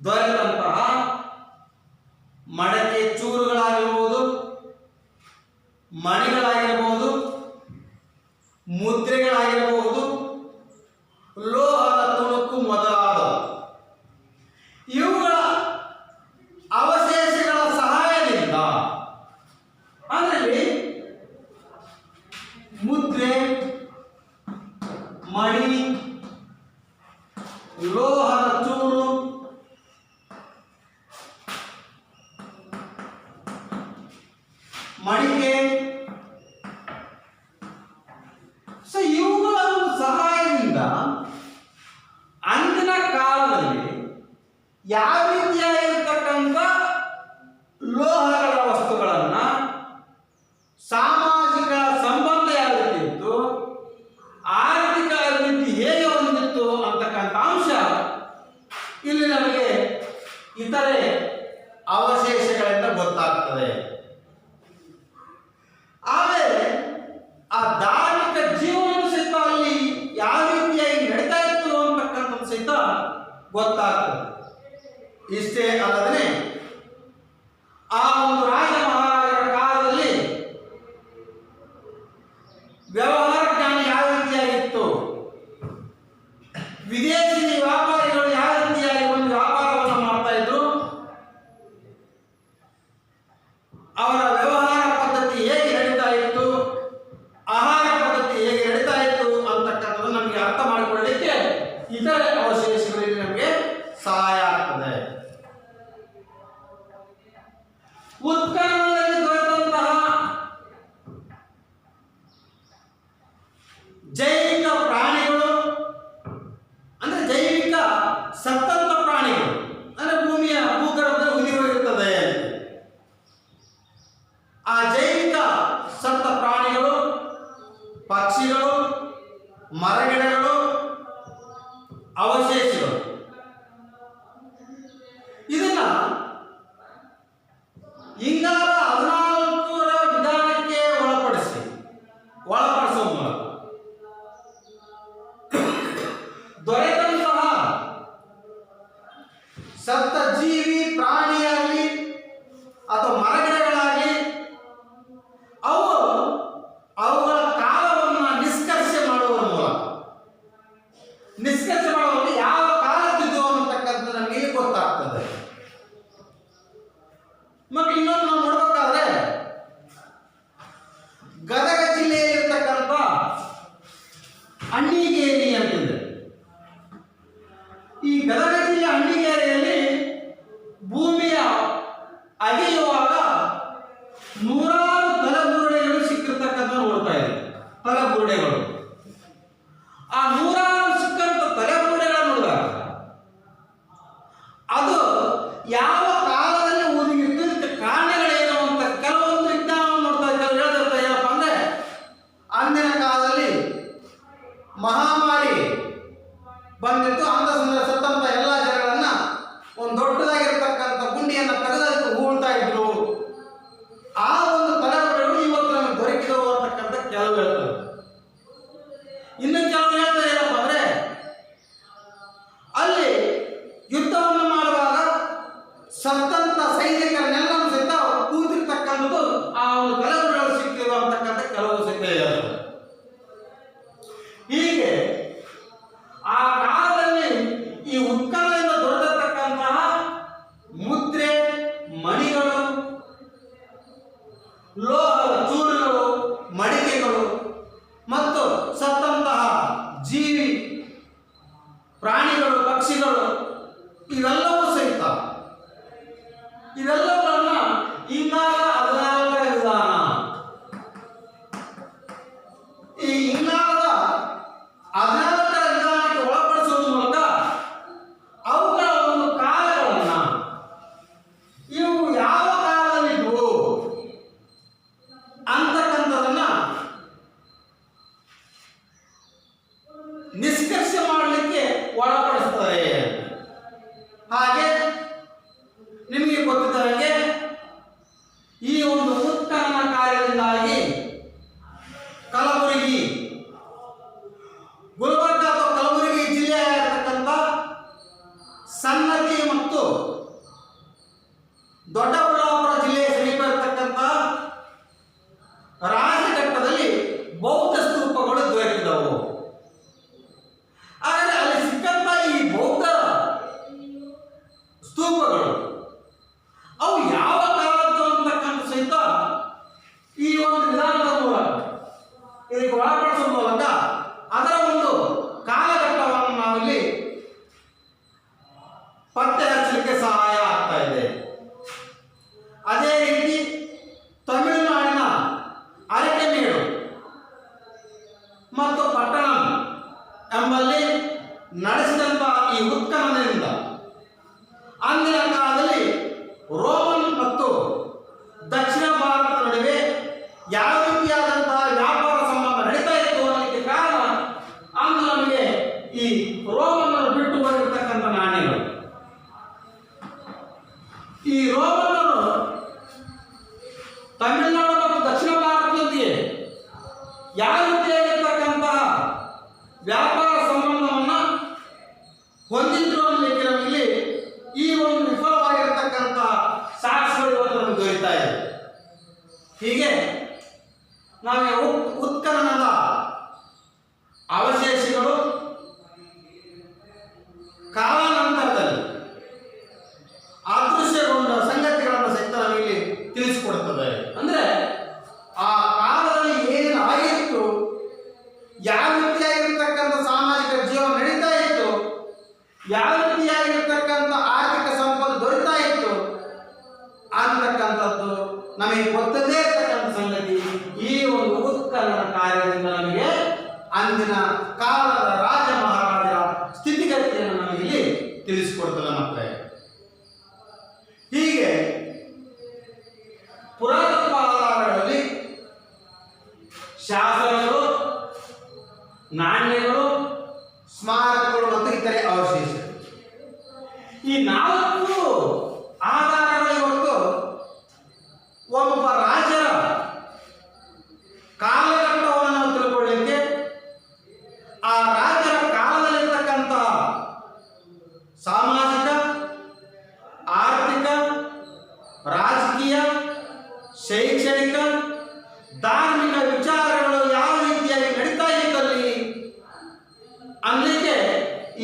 ದೊರೆತಂತಹ ಮಡಕೆ ಚೂರುಗಳಾಗಿರ್ಬೋದು, ಮಣಿಗಳಾಗಿರಬಹುದು, ಮುದ್ರೆಗಳಾಗಿರಬಹುದು, ಲೋಹದ ತುಣುಕು ಮೊದಲಾದ ಇವುಗಳ ಅವಶೇಷಗಳ ಸಹಾಯದಿಂದ, ಅಂದರೆ ಮುದ್ರೆ, ಮಣಿ, ಲೋಹದ ಚೂರು, ಮಡಿಕೆ, ಸೊ ಇವುಗಳ ಒಂದು ಸಹಾಯದಿಂದ ಅಂದಿನ ಕಾಲದಲ್ಲಿ ಯಾವ ರೀತಿಯಾಗಿರ್ತಕ್ಕಂಥ ಲೋಹಗಳ ವಸ್ತುಗಳನ್ನ, ಸಾಮಾಜಿಕ ಸಂಬಂಧ ಯಾವ ರೀತಿ ಇತ್ತು, ಆರ್ಥಿಕ ಅಭಿವೃದ್ಧಿ ಹೇಗೆ ಹೊಂದಿತ್ತು ಅಂತಕ್ಕಂಥ ಅಂಶ ಇಲ್ಲಿ ನಮಗೆ ಇತರೆ ಅವಶೇಷಗಳಿಂದ ಗೊತ್ತಾಗ್ತದೆ. ಆಮೇಲೆ ಆ ಧಾರ್ಮಿಕ ಜೀವನ ಸಹಿತ ಅಲ್ಲಿ ಯಾವ ರೀತಿಯಾಗಿ ನಡೀತಾ ಇತ್ತು ಅಂತಕ್ಕಂಥದ್ದು ಸಹಿತ ಗೊತ್ತಾಗ್ತದೆ. ಇಷ್ಟೇ ಅಲ್ಲದೆ ಆ ಒಂದು ರಾಜ ಮಹಾರಾಜರ ಕಾಲದಲ್ಲಿ ವ್ಯವಹಾರ ಜ್ಞಾನ ಯಾವ ರೀತಿಯಾಗಿತ್ತು, ವಿದೇಶಿ ವ್ಯಾಪಾರಿಗಳು ಯಾವ ರೀತಿಯಾಗಿ ಒಂದು ವ್ಯಾಪಾರವನ್ನು ಮಾಡ್ತಾ ಇದ್ರು, ಅವರ ವ್ಯವಹಾರ ಪದ್ಧತಿ ಹೇಗೆ ನಡೀತಾ ಇತ್ತು, ಆಹಾರ ಪದ್ಧತಿ ಹೇಗೆ ನಡೀತಾ ಇತ್ತು ಅಂತಕ್ಕಂಥದ್ದು ನಮಗೆ ಅರ್ಥ ಮಾಡಿಕೊಳ್ಳಲಿಕ್ಕೆ ಇತರೆ ಅವಶೇಷಗಳಲ್ಲಿ ನಮಗೆ ಸಹಾಯ ಆಗ್ತದೆ. ಉತ್ಖನನದಲ್ಲಿ ದೊರೆತಂತಹ ಜೈವಿಕ ಪ್ರಾಣಿಗಳು, ಅಂದ್ರೆ ಜೈವಿಕ ಸತ್ತಂತ ಪ್ರಾಣಿಗಳು, ಅಂದ್ರೆ ಭೂಮಿಯ ಭೂಗರ್ಭದಲ್ಲಿ ಉಳಿದಿರುತ್ತದೆ. ಆ ಜೈವಿಕ ಸತ್ತ ಪ್ರಾಣಿಗಳು, ಪಕ್ಷಿಗಳು, ಮರಗಿಡಗಳು, ಅವಶೇಷಗಳು, ಇದನ್ನ ಇಂಗಾಲ 14ರ ವಿಧಾನಕ್ಕೆ ಒಳಪಡಿಸುವ ಮೂಲಕ ದೊರೆತಂತಹ ಸತ್ತ ಜೀವಿ ಪ್ರಾಣಿಯಾಗಲಿ ಅಥವಾ ಮರಗಿಡಗಳಾಗಲಿ ಅವುಗಳ ಕಾಲವನ್ನು ನಿಷ್ಕರ್ಷೆ ಮಾಡುವ ಮೂಲಕ, ನಿಷ್ಕರ್ಷೆ ಮಾಡುವಾಗ ಯಾವ ಕಾಲದಿದ್ದು ಅನ್ನತಕ್ಕಂಥ ನಮಗೆ ಗೊತ್ತಾಗ್ತದೆ. ಮತ್ತೆ ಇನ್ನೊಂದು ನಾವು ನೋಡ್ಬೇಕಾದ್ರೆ ಗದಗ ಜಿಲ್ಲೆಯಲ್ಲಿರ್ತಕ್ಕಂಥ ಅಣ್ಣಿಗೇರಿ ಅಂತಿದೆ. ಈ ಗದಗ ಜಿಲ್ಲೆ ಅಣ್ಣಿಗೇರಿಯಲ್ಲಿ ಭೂಮಿಯ ಅಗೆಯುವಾಗ ನೂರಾರು ತಲೆಬುರುಡೆಗಳು ಸಿಕ್ಕಿರ್ತಕ್ಕಂಥ ನೋಡ್ತಾ ಇದೆ. ತಲೆಬುರುಡೆಗಳು, ಆ ನೂರಾರು ಸಿಕ್ಕಂತ ತಲೆಬುರುಡೆಗಳನ್ನು ನೋಡಿದಾಗ ಅದು ಯಾವ ಕಾಲದಲ್ಲಿ ಊದಿಗಿತ್ತು, ಇದಕ್ಕೆ ಕಾರಣಗಳೇನು ಅಂತ ಕೆಲವೊಂದು ವಿಜ್ಞಾನವನ್ನು ನೋಡ್ತಾ ಇದ್ದಾರೆ. ಹೇಳ್ತಿರ್ತಾರೆ ಏನಪ್ಪ ಅಂದ್ರೆ, ಅಂದಿನ ಕಾಲದಲ್ಲಿ ಮಹಾಮಾರಿ ಬಂದಿತ್ತು, ಅಂತ ಸತ್ತಂತ ಎಲ್ಲ ಜನಗಳನ್ನ ಒಂದು ದೊಡ್ಡದಾಗಿರ್ತಕ್ಕಂಥ ಗುಂಡಿಯನ್ನು ತೆಗೆದಕ್ಕೆ ಹೂಳ್ತಾ ಇದ್ರು. ಆ ಒಂದು ತಲೆಬುರುಡೆಗಳು ಇವತ್ತು ನಮಗೆ ದೊರಕಿದವು ಅಂತಕ್ಕಂಥ ಕೆಲವು ಹೇಳ್ತಾರೆ. ಇನ್ನು ಕೆಲವರು ಹೇಳ್ತಾರೆ ಏನಪ್ಪ ಅಂದ್ರೆ, ಅಲ್ಲಿ ಯುದ್ಧವನ್ನು ಮಾಡುವಾಗ ಸತ್ತಂತ ಸೈನಿಕರನ್ನೆಲ್ಲ ಸಹಿತ ಕೂತಿರ್ತಕ್ಕಂಥದ್ದು ಆ ಒಂದು ತಲೆಬುರುಡೆಗಳು ಸಿಕ್ಕಿರುವ ಅಂತಕ್ಕಂಥ ಕೆಲವು ಸಹಿತ ಹೇಳ್ತಾರೆ. ಹೀಗೆ ಆ ಕಾಲದಲ್ಲಿ ಈ ಉತ್ಖನನದಿಂದ ದೊರೆತಿರ್ತಕ್ಕಂತಹ ಮುದ್ರೆ, ಮಣಿಗಳು, ಲೋಹದ ಚೂರುಗಳು, ಮಡಿಕೆಗಳು ಮತ್ತು ಸತ್ತಂತಹ ಜೀವಿ ಪ್ರಾಣಿಗಳು, ಪಕ್ಷಿಗಳು, ಇವೆಲ್ಲವೂ ಸಹಿತ ಇವೆಲ್ಲವನ್ನ ಇಂಗಾಲ 14ರ ವಿಧಾನ, ಈ ಇಂಗಾಲದ 14ರ ವಿಧಾನಕ್ಕೆ ಒಳಪಡಿಸುವ ಮೂಲಕ ಅವುಗಳ ಒಂದು ಕಾಲಗಳನ್ನ, ಇವು ಯಾವ ಕಾಲದಲ್ಲಿದ್ವು ಅಂತಕ್ಕಂಥದನ್ನ ನಿಷ್ಕರ್ಷೆ ಮಾಡಲಿಕ್ಕೆ ಒಳಪಡಿಸ್ತದೆ. ಹಾಗೆ ನಿಮಗೆ ಗೊತ್ತಿದ್ದ ಹಾಗೆ ಈ ಒಂದು ಉತ್ಖನನ ಕಾರ್ಯದಿಂದಾಗಿ ಕಲಬುರಗಿ, ಗುಲ್ಬರ್ಗ ಅಥವಾ ಕಲಬುರಗಿ ಜಿಲ್ಲೆಯಾಗಿರ್ತಕ್ಕಂಥ ಸನ್ನತಿ ಮತ್ತು ದೊಡ್ಡಬಳ್ಳಾಪುರ ಜಿಲ್ಲೆಯ ಸಮೀಪ ಇರತಕ್ಕಂಥ ರಾಜಘಟ್ಟದಲ್ಲಿ ಬೌದ್ಧ ಸ್ತೂಪಗಳು ದೊರೆತಿದ್ದವು. ಆದರೆ ಅಲ್ಲಿ ಸಿಕ್ಕಂತ ಈ ಬೌದ್ಧ ಸ್ತೂಪಗಳು ಅವು ಯಾವ ಕಾಲದ್ದು ಅಂತಕ್ಕಂಥ ಸಹಿತ ಈ ಒಂದು ವಿಧಾನದ ಮೂಲಕ ಇದಕ್ಕೆ ಒಳಪಡಿಸುವ ಮೂಲಕ ಅದರ ಒಂದು ಕಾಲಘಟ್ಟವನ್ನು ನಾವಿಲ್ಲಿ ಪತ್ತೆ ಹಚ್ಚಲಿಕ್ಕೆ ಸಹಾಯ ಆಗ್ತಾ ಇದೆ. ಅದೇ ರೀತಿ ತಮಿಳುನಾಡಿನ ಅರಕೆಮೇಡು ಮತ್ತು ಪಟ್ಟಣಂ ಎಂಬಲ್ಲಿ ನಡೆಸಿದಂತ ಈ ಉತ್ಖನನದಿಂದ ಅಂದಿನ ಕಾಲದಲ್ಲಿ ರೋಮನ್ ಮತ್ತು ದಕ್ಷಿಣ ಭಾರತದ ನಡುವೆ ಯಾವ ರೀತಿಯಾದಂತಹ ವ್ಯಾಪಾರ ಸಂಬಂಧ ನಡೀತಾ ಇತ್ತು ಅನ್ನೋದಕ್ಕೆ ಕಾರಣ ಅಂದು ನಮಗೆ ಈ ರೋಮನ್ನರು ಬಿಟ್ಟು ಬಂದಿರತಕ್ಕಂಥ ನಾಣ್ಯಗಳು. ಈ ರೋಮನ್ನರು ತಮಿಳುನಾಡು ಮತ್ತು ದಕ್ಷಿಣ ಭಾರತದೊಂದಿಗೆ ಯಾವ ರೀತಿಯಾಗಿರ್ತಕ್ಕಂತಹ ವ್ಯಾಪಾರ ಸಂಬಂಧವನ್ನು ಹೊಂದಿದ್ರು ಅನ್ನಲಿಕ್ಕೆ ನಮಗೆ ಈ ಒಂದು ವಿಫಲವಾಗಿರತಕ್ಕಂತಹ ಸಾಕ್ಷಿಗಳು ಇವತ್ತು ನಮಗೆ ದೊರೀತಾ ಇದೆ. ಹೀಗೆ ನಾವು ಉತ್ಖನನದ ಅವಶೇಷಗಳು ಕಾಲಾನಂತರದಲ್ಲಿ ಅದೃಶ್ಯಗೊಂಡ ಸಂಗತಿಗಳನ್ನು ಸಹಿತ ನಮಗೆ ತಿಳಿಸಿಕೊಡುತ್ತದೆ. ಅಂದ್ರೆ ಆ ಕಾಲದಲ್ಲಿ ಏನು ಆಗಿತ್ತು, ಯಾವ ರೀತಿಯಾಗಿರ್ತಕ್ಕಂಥ ಸಾಮಾಜಿಕ ಜೀವನ ನಡೀತಾ ಇತ್ತು, ಯಾವ ರೀತಿಯಾಗಿರ್ತಕ್ಕಂಥ ಆರ್ಥಿಕ ಸಂಪತ್ತು ದೊರೀತಾ ಇತ್ತು ಅಂತಕ್ಕಂಥದ್ದು ನಮಗೆ ಗೊತ್ತದೇ ಇರ್ತಕ್ಕಂಥ ಸಂಗತಿ ಈ ಒಂದು ಉತ್ಖನನ ಕಾರ್ಯದಿಂದ ನಮಗೆ ಅಂದಿನ ಕಾಲದ ರಾಜ ಮಹಾರಾಜರ ಸ್ಥಿತಿಗತಿಯನ್ನು ನಮಗೆ ಇಲ್ಲಿ ತಿಳಿಸಿಕೊಡ್ತದೆ ಮಕ್ಕಳೇ. ಹೀಗೆ ಪುರಾತತ್ವ ಆಧಾರಗಳಲ್ಲಿ ಶಾಸನಗಳು, ನಾಣ್ಯಗಳು, ಸ್ಮಾರಕಗಳು ಮತ್ತು ಇತರೆ ಅವಶೇಷ ಈ ನಾಲ್ಕು ಆಧಾರಗಳು ಇವತ್ತು ಒಬ್ಬ ರಾಜರ ಕಾಲಘಟ್ಟವನ್ನು ನಾವು ತಿಳ್ಕೊಳ್ಳಿಕ್ಕೆ, ಆ ರಾಜರ ಕಾಲದಲ್ಲಿರ್ತಕ್ಕಂಥ ಸಾಮಾಜಿಕ, ಆರ್ಥಿಕ, ರಾಜಕೀಯ, ಶೈಕ್ಷಣಿಕ, ಧಾರ್ಮಿಕ ವಿಚಾರಗಳು ಯಾವ ರೀತಿಯಾಗಿ ನಡೀತಾ ಇದ್ದಲ್ಲಿ ಅನ್ನಲಿಕ್ಕೆ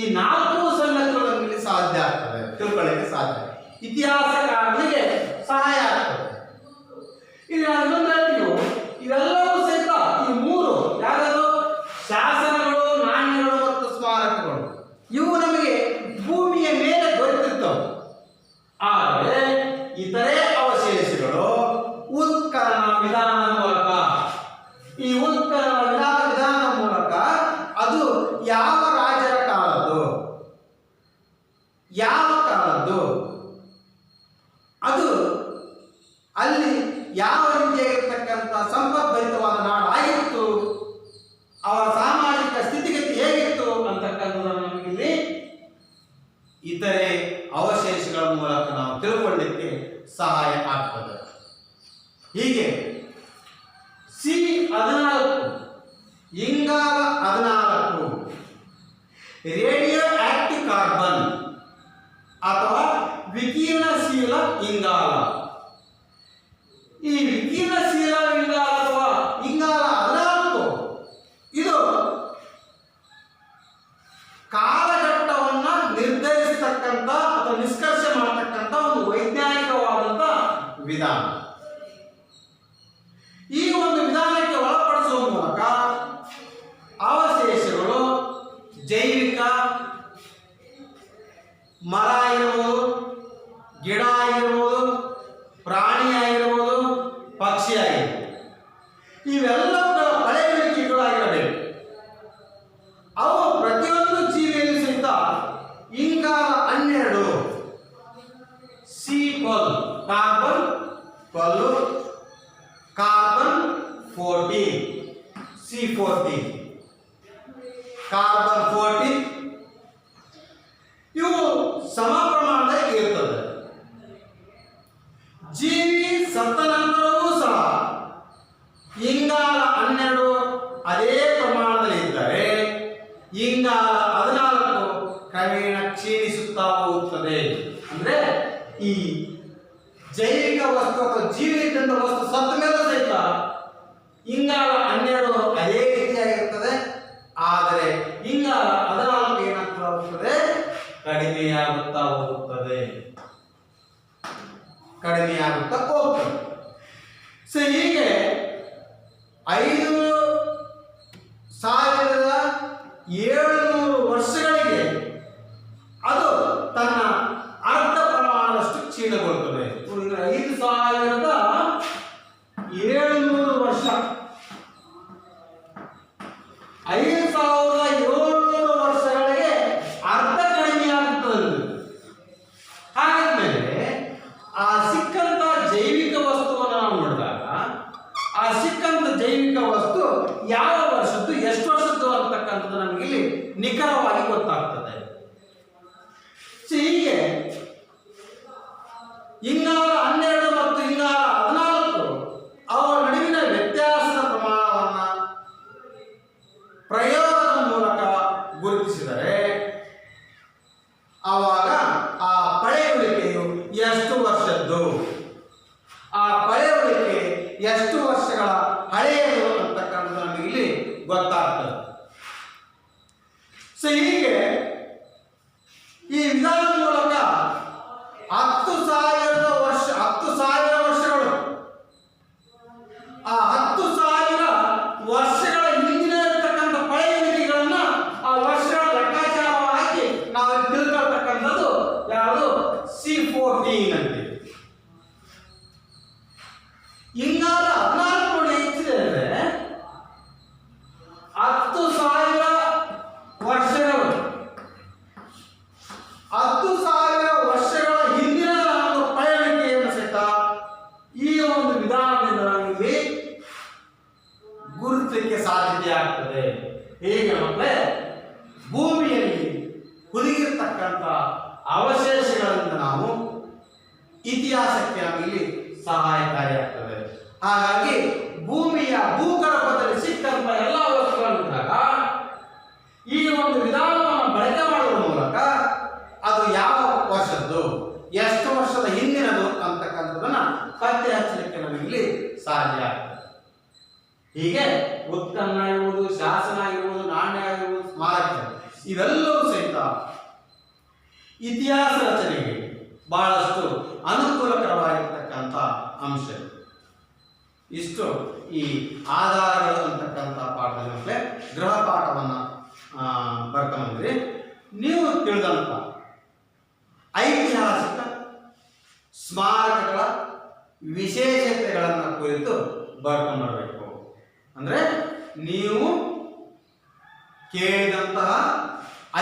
ಈ ನಾಲ್ಕು ಸಂಗತಿಗಳು ನಮಗೆ ಸಾಧ್ಯ ಆಗ್ತದೆ, ತಿಳ್ಕೊಳ್ಳಿಕ್ಕೆ ಸಾಧ್ಯ, ಇತಿಹಾಸಕಾರನಿಗೆ ಸಹಾಯ ಆಗ್ತದೆ. ಇದು ಇವೆಲ್ಲವೂ ಸಹಿತ ಈ ಮೂರು ಯಾವುದು ಶಾಸನಗಳು, ನಾಣ್ಯಗಳು ಮತ್ತು ಸ್ಮಾರಕಗಳು ಇವು ನಮಗೆ ಭೂಮಿಯ ಮೇಲೆ ದೊರೆತಿರ್ತವೆ. ಆದರೆ ಇತರೆ ಅವಶೇಷಗಳು ಉತ್ಖನನ ವಿಧಾನದ ಮೂಲಕ, ಈ ಉತ್ಖನನ ವಿಧಾನದ ಮೂಲಕ ಅದು ಯಾವ ರಾಜರ ಕಾಲದ್ದು, ಯಾವ ಕಾಲದ್ದು, ಅದು ಅಲ್ಲಿ ಯಾವ ರೀತಿಯಾಗಿರ್ತಕ್ಕಂಥ ಸಂಪದ್ಭರಿತವಾದ ನಾಡು ಆಗಿತ್ತು, ಅವರ ಸಾಮಾಜಿಕ ಸ್ಥಿತಿಗತಿ ಹೇಗಿತ್ತು ಅಂತಕ್ಕಂಥದ್ದನ್ನು ನಮಗಿಲ್ಲಿ ಇತರೆ ಅವಶೇಷಗಳ ಮೂಲಕ ನಾವು ತಿಳ್ಕೊಳ್ಳಿಕ್ಕೆ ಸಹಾಯ ಆಗ್ತದೆ. ಹೀಗೆ C14 ಇಂಗಾಲ 14 ರೇಡಿಯೋ ಆಕ್ಟಿವ್ ಕಾರ್ಬನ್ ಅಥವಾ ವಿಕಿರಣಶೀಲ ಇಂಗಾಲ. ಈ ವಿಕಿರಣಶೀಲ ಇಂಗಾಲ ಅಥವಾ ಇಂಗಾಲ 14 ಇದು ಕಾಲಘಟ್ಟವನ್ನ ನಿರ್ಧರಿಸತಕ್ಕಂಥ ಅಥವಾ ನಿಷ್ಕರ್ಷೆ ಮಾಡತಕ್ಕಂಥ ಒಂದು ವೈಜ್ಞಾನಿಕವಾದಂಥ ವಿಧಾನ. ಈ ಒಂದು ವಿಧಾನಕ್ಕೆ ಒಳಪಡಿಸುವ ಮೂಲಕ ಅವಶೇಷಗಳು ಜೈವಿಕ, ಮರ ಆಗಿರ್ಬೋದು, ಗಿಡ ಆಗಿರ್ಬೋದು, ಪ್ರಾಣಿ ಆಗಿರ್ಬೋದು, ಪಕ್ಷಿ ಆಗಿರ್ಬೋದು, ಇವೆಲ್ಲವುಗಳ ಪಳೆಯುಳಿಕೆಗಳಾಗಿರಬೇಕು. ಅವು ಪ್ರತಿಯೊಂದು ಜೀವಿಯಲ್ಲಿ ಸಹಿತ ಇಂಗಾಲ 12 C12 carbon 12 carbon 14 C14 carbon 14 ಇವು ಸಮ ಪ್ರಮಾಣದಲ್ಲಿ ಇರುತ್ತದೆ. ಜೀವಿ ಸತ್ತ ನಂತರವೂ ಸಹ ಇಂಗಾಲ 12 ಅದೇ ಪ್ರಮಾಣದಲ್ಲಿ ಇದ್ದರೆ ಇಂಗಾಲ 14 ಕ್ರಮೇಣ ಕ್ಷೀಣಿಸುತ್ತಾ ಹೋಗುತ್ತದೆ. ಅಂದ್ರೆ ಈ ಜೈವಿಕ ವಸ್ತು ಅಥವಾ ಜೀವಿ ಇದ್ದಂಥ ವಸ್ತು ಸತ್ತ ಮೇಲೆ ಸಹಿತ ಇಂಗಾಲ 12 ಅದೇ ರೀತಿಯಾಗಿರ್ತದೆ. ಆದರೆ ಇಂಗಾಲ 14 ಏನಾಗ್ತಾ ಹೋಗುತ್ತದೆ, ಕಡಿಮೆಯಾಗುತ್ತಾ ಹೋಗುತ್ತದೆ. ಸೊ ಹೀಗೆ 5700 ವರ್ಷಗಳಿಗೆ ಅದು ತನ್ನ ಅರ್ಧ ಪ್ರಮಾಣದಷ್ಟು ಕ್ಷೀಣಗೊಳ್ಳುತ್ತದೆ. 5700 ವರ್ಷ, 5700 ವರ್ಷಗಳಿಗೆ ಅರ್ಧ ಕಡಿಮೆಯಾಗುತ್ತದೆ. ಹಾಗಾದ್ಮೇಲೆ ಆ ಸಿಕ್ಕಂತ ಜೈವಿಕ ವಸ್ತುವನ್ನು ನಾವು ನೋಡಿದಾಗ ಆ ಸಿಕ್ಕಂತ ಜೈವಿಕ ವಸ್ತು ಯಾವ ವರ್ಷದ್ದು ಎಷ್ಟು ವರ್ಷದ್ದು ಅಂತಕ್ಕಂಥದ್ದು ನಮಗೆ ಇಲ್ಲಿ ನಿಖರವಾಗಿ ಗೊತ್ತಾಗ್ತದೆ. ಹೀಗೆ ಇಂಗಾಲ 12 ಮತ್ತು ಇಂಗಾಲ 14 ಅವರ ನಡುವಿನ ವ್ಯತ್ಯಾಸದ ಪ್ರಮಾಣವನ್ನು ಪ್ರಯೋಗದ ಮೂಲಕ ಗುರುತಿಸಿದರೆ ಆವಾಗ ಆ ಪಳೆಯುಳಿಕೆಯು ಎಷ್ಟು ವರ್ಷದ್ದು, ಆ ಪಳೆಯುಳಿಕೆ ಎಷ್ಟು ವರ್ಷಗಳ ಹಳೆಯದು ಅಂತಕ್ಕಂಥದ್ದು ನಮಗೆ ಇಲ್ಲಿ ಗೊತ್ತಾಗ್ತದೆ. ಸೊ ಹೀಗೆ ಈ ವಿಧಾನದ ಮೂಲಕ 10,000 ವರ್ಷಗಳು, ಆ 10,000 ವರ್ಷಗಳ ಹಿಂದಿನ ಇರ್ತಕ್ಕಂಥ ಪಳೆಯುಳಿಕೆಗಳನ್ನ ಆ ವರ್ಷಗಳ ಲೆಕ್ಕಾಚಾರ ಹಾಕಿ ನಾವು ತಿಳ್ಕೊಳ್ತಕ್ಕಂಥದ್ದು ಯಾವುದು, C14 ಅಂತೆ. ಇಂಗಾಲ 14 ಹೆಚ್ಚಿದೆ ಅಂದ್ರೆ 10,000 ವರ್ಷಗಳು, 10,000 ವರ್ಷಗಳ ಹಿಂದಿನ ಒಂದು ಪಳೆಯುಳಿಕೆಯನ್ನು ಸಹಿತ ಈ ಒಂದು ವಿಧಾನದಿಂದ ನಮಗೆ ಗುರುತಿಸಲಿಕ್ಕೆ ಸಾಧ್ಯತೆ ಆಗ್ತದೆ. ಹೇಗೆ ಮಕ್ಕಳೇ, ಭೂಮಿಯಲ್ಲಿ ಹುದುಗಿರ್ತಕ್ಕಂಥ ಅವಶೇಷಗಳಿಂದ ನಾವು ಇತಿಹಾಸಕ್ಕೆ ನಮಗೆ ಸಹಾಯಕಾರಿಯಾಗ್ತದೆ. ಹಾಗಾಗಿ ಭೂಮಿಯ ಭೂಗರ್ಭದಲ್ಲಿ ಸಿಕ್ಕಂತ ಎಲ್ಲ ವಸ್ತುಗಳಿದ್ದಾಗ ಈ ಒಂದು ವಿಧಾನವನ್ನು ಬಳಕೆ ಮಾಡುವ ಮೂಲಕ ಅದು ಯಾವ ವರ್ಷದ್ದು, ಎಷ್ಟು ವರ್ಷದ ಹಿಂದಿನದು ಅಂತಕ್ಕಂಥದ್ದನ್ನ ಪತ್ತೆ ಹಚ್ಚಲಿಕ್ಕೆ ನಮಗೆ ಸಾಧ್ಯ ಆಗ್ತದೆ. ಹೀಗೆ ಉತ್ಖನನ ಆಗಿರ್ಬೋದು, ಶಾಸನ ಆಗಿರ್ಬೋದು, ನಾಣ್ಯ ಆಗಿರ್ಬೋದು, ಸ್ಮಾರಕ, ಇವೆಲ್ಲವೂ ಸಹಿತ ಇತಿಹಾಸ ರಚನೆಗೆ ಬಹಳಷ್ಟು ಅನುಕೂಲಕರವಾಗಿರ್ತಕ್ಕಂಥ ಅಂಶ. ಇಷ್ಟು ಈ ಆಧಾರಗಳು ಅಂತಕ್ಕಂಥ ಪಾಠದಲ್ಲಿ ಮಕ್ಕಳೇ ಗೃಹ ಪಾಠವನ್ನು ಬರ್ಕೊಂಡ್ರಿ. ನೀವು ತಿಳಿದಂಥ ಐತಿಹಾಸಿಕ ಸ್ಮಾರಕಗಳ ವಿಶೇಷತೆಗಳನ್ನು ಕುರಿತು ಬರ್ಕೊಂಡ್ಬರಬೇಕು. ಅಂದರೆ ನೀವು ಕೇಳಿದಂತಹ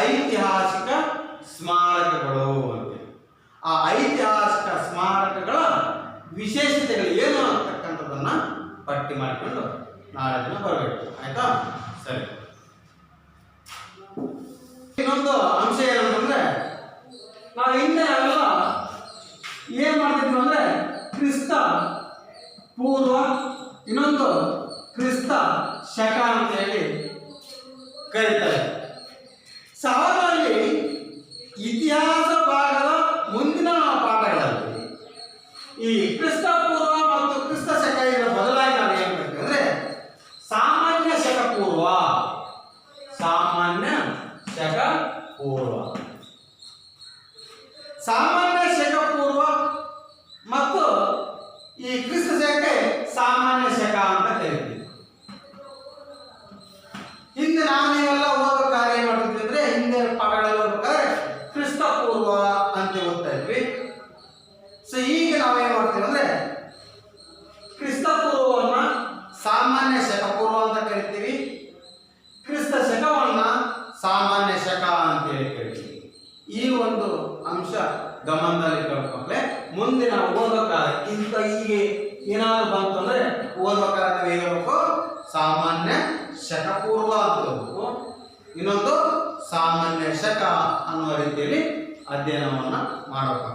ಐತಿಹಾಸಿಕ ಸ್ಮಾರಕಗಳು ಅಂತ, ಆ ಐತಿಹಾಸಿಕ ಸ್ಮಾರಕಗಳ ವಿಶೇಷತೆಗಳು ಏನು ಅಂತಕ್ಕಂಥದ್ದನ್ನ ಪಟ್ಟಿ ಮಾಡಿಕೊಂಡು ನಾಳೆ ದಿನ ಬರಬೇಕು. ಆಯ್ತಾ? ಸರಿ. ಇನ್ನೊಂದು ಅಂಶ ಏನಂತಂದ್ರೆ, ನಾವು ಹಿಂದೆ ಎಲ್ಲ ಏನ್ ಮಾಡ್ತಿದ್ವಿ ಅಂದ್ರೆ ಕ್ರಿಸ್ತ ಪೂರ್ವ, ಇನ್ನೊಂದು ಕ್ರಿಸ್ತ ಶಕ ಅಂತ ಹೇಳಿ ಕರೀತಾರೆ. ಸಾಮಾನ್ಯವಾಗಿ ಇತಿಹಾಸ ಭಾಗದ ಮುಂದಿನ ಪಾಠಗಳಲ್ಲಿ ಈ ಕ್ರಿಸ್ತ ಪೂರ್ವ ಮತ್ತು ಕ್ರಿಸ್ತ ಶಕ ಇದರ ಬದಲಾಗಿ ನಾವು ಏನ್ ಮಾಡ್ತೀವಿ ಅಂದ್ರೆ ಸಾಮಾನ್ಯ ಶಕ ಪೂರ್ವ, ಸಾಮಾನ್ಯ ಶಕ ಪೂರ್ವ, ಸಾಮಾನ್ಯ ಶಕ ಪೂರ್ವ ಮತ್ತು ಈ ಕ್ರಿಸ್ತ ಶಕೆ ಸಾಮಾನ್ಯ ಶಕ ಅಂತ ಕರೀತೀವಿ. ಹಿಂದೆ ನಾವು ನೀವೆಲ್ಲ ಓದಬೇಕಾದ್ರೆ ಏನ್ ಮಾಡ್ತಿದ್ವಿ ಅಂದ್ರೆ, ಹಿಂದೆ ಪಾಠಗಳಲ್ಲಿ ಓದಬೇಕಾದ್ರೆ ಕ್ರಿಸ್ತ ಪೂರ್ವ ಅಂತ ಓದ್ತಾ ಇದ್ವಿ. ಸೊ ಈಗ ನಾವೇನ್ ಮಾಡ್ತೀವಿ ಅಂದ್ರೆ ಕ್ರಿಸ್ತ ಪೂರ್ವವನ್ನ ಸಾಮಾನ್ಯ ಶಕ ಪೂರ್ವ ಅಂತ ಕರಿತೀವಿ, ಕ್ರಿಸ್ತ ಶಕವನ್ನ ಸಾಮಾನ್ಯ ಶಕ ಅಂತ ಹೇಳಿ ಕರಿತೀವಿ. ಈ ಒಂದು ಅಂಶ ಗಮನದಲ್ಲಿ ಇಟ್ಕೊಂಡ್ರೆ ಮುಂದಿನ ಓದಬೇಕಾದ್ರೆ ಇಂಥ ಹೀಗೆ ಏನಾದ್ರು ಬಂತಂದ್ರೆ ಓದಬೇಕಾದ್ರೆ ನಾವು ಹೇಳಬೇಕು ಸಾಮಾನ್ಯ ಶಕ ಪೂರ್ವ ಅಂತ ಓದಬೇಕು, ಇನ್ನೊಂದು ಸಾಮಾನ್ಯ ಶಕ ಅನ್ನುವ ರೀತಿಯಲ್ಲಿ ಅಧ್ಯಯನವನ್ನ ಮಾಡಬೇಕು.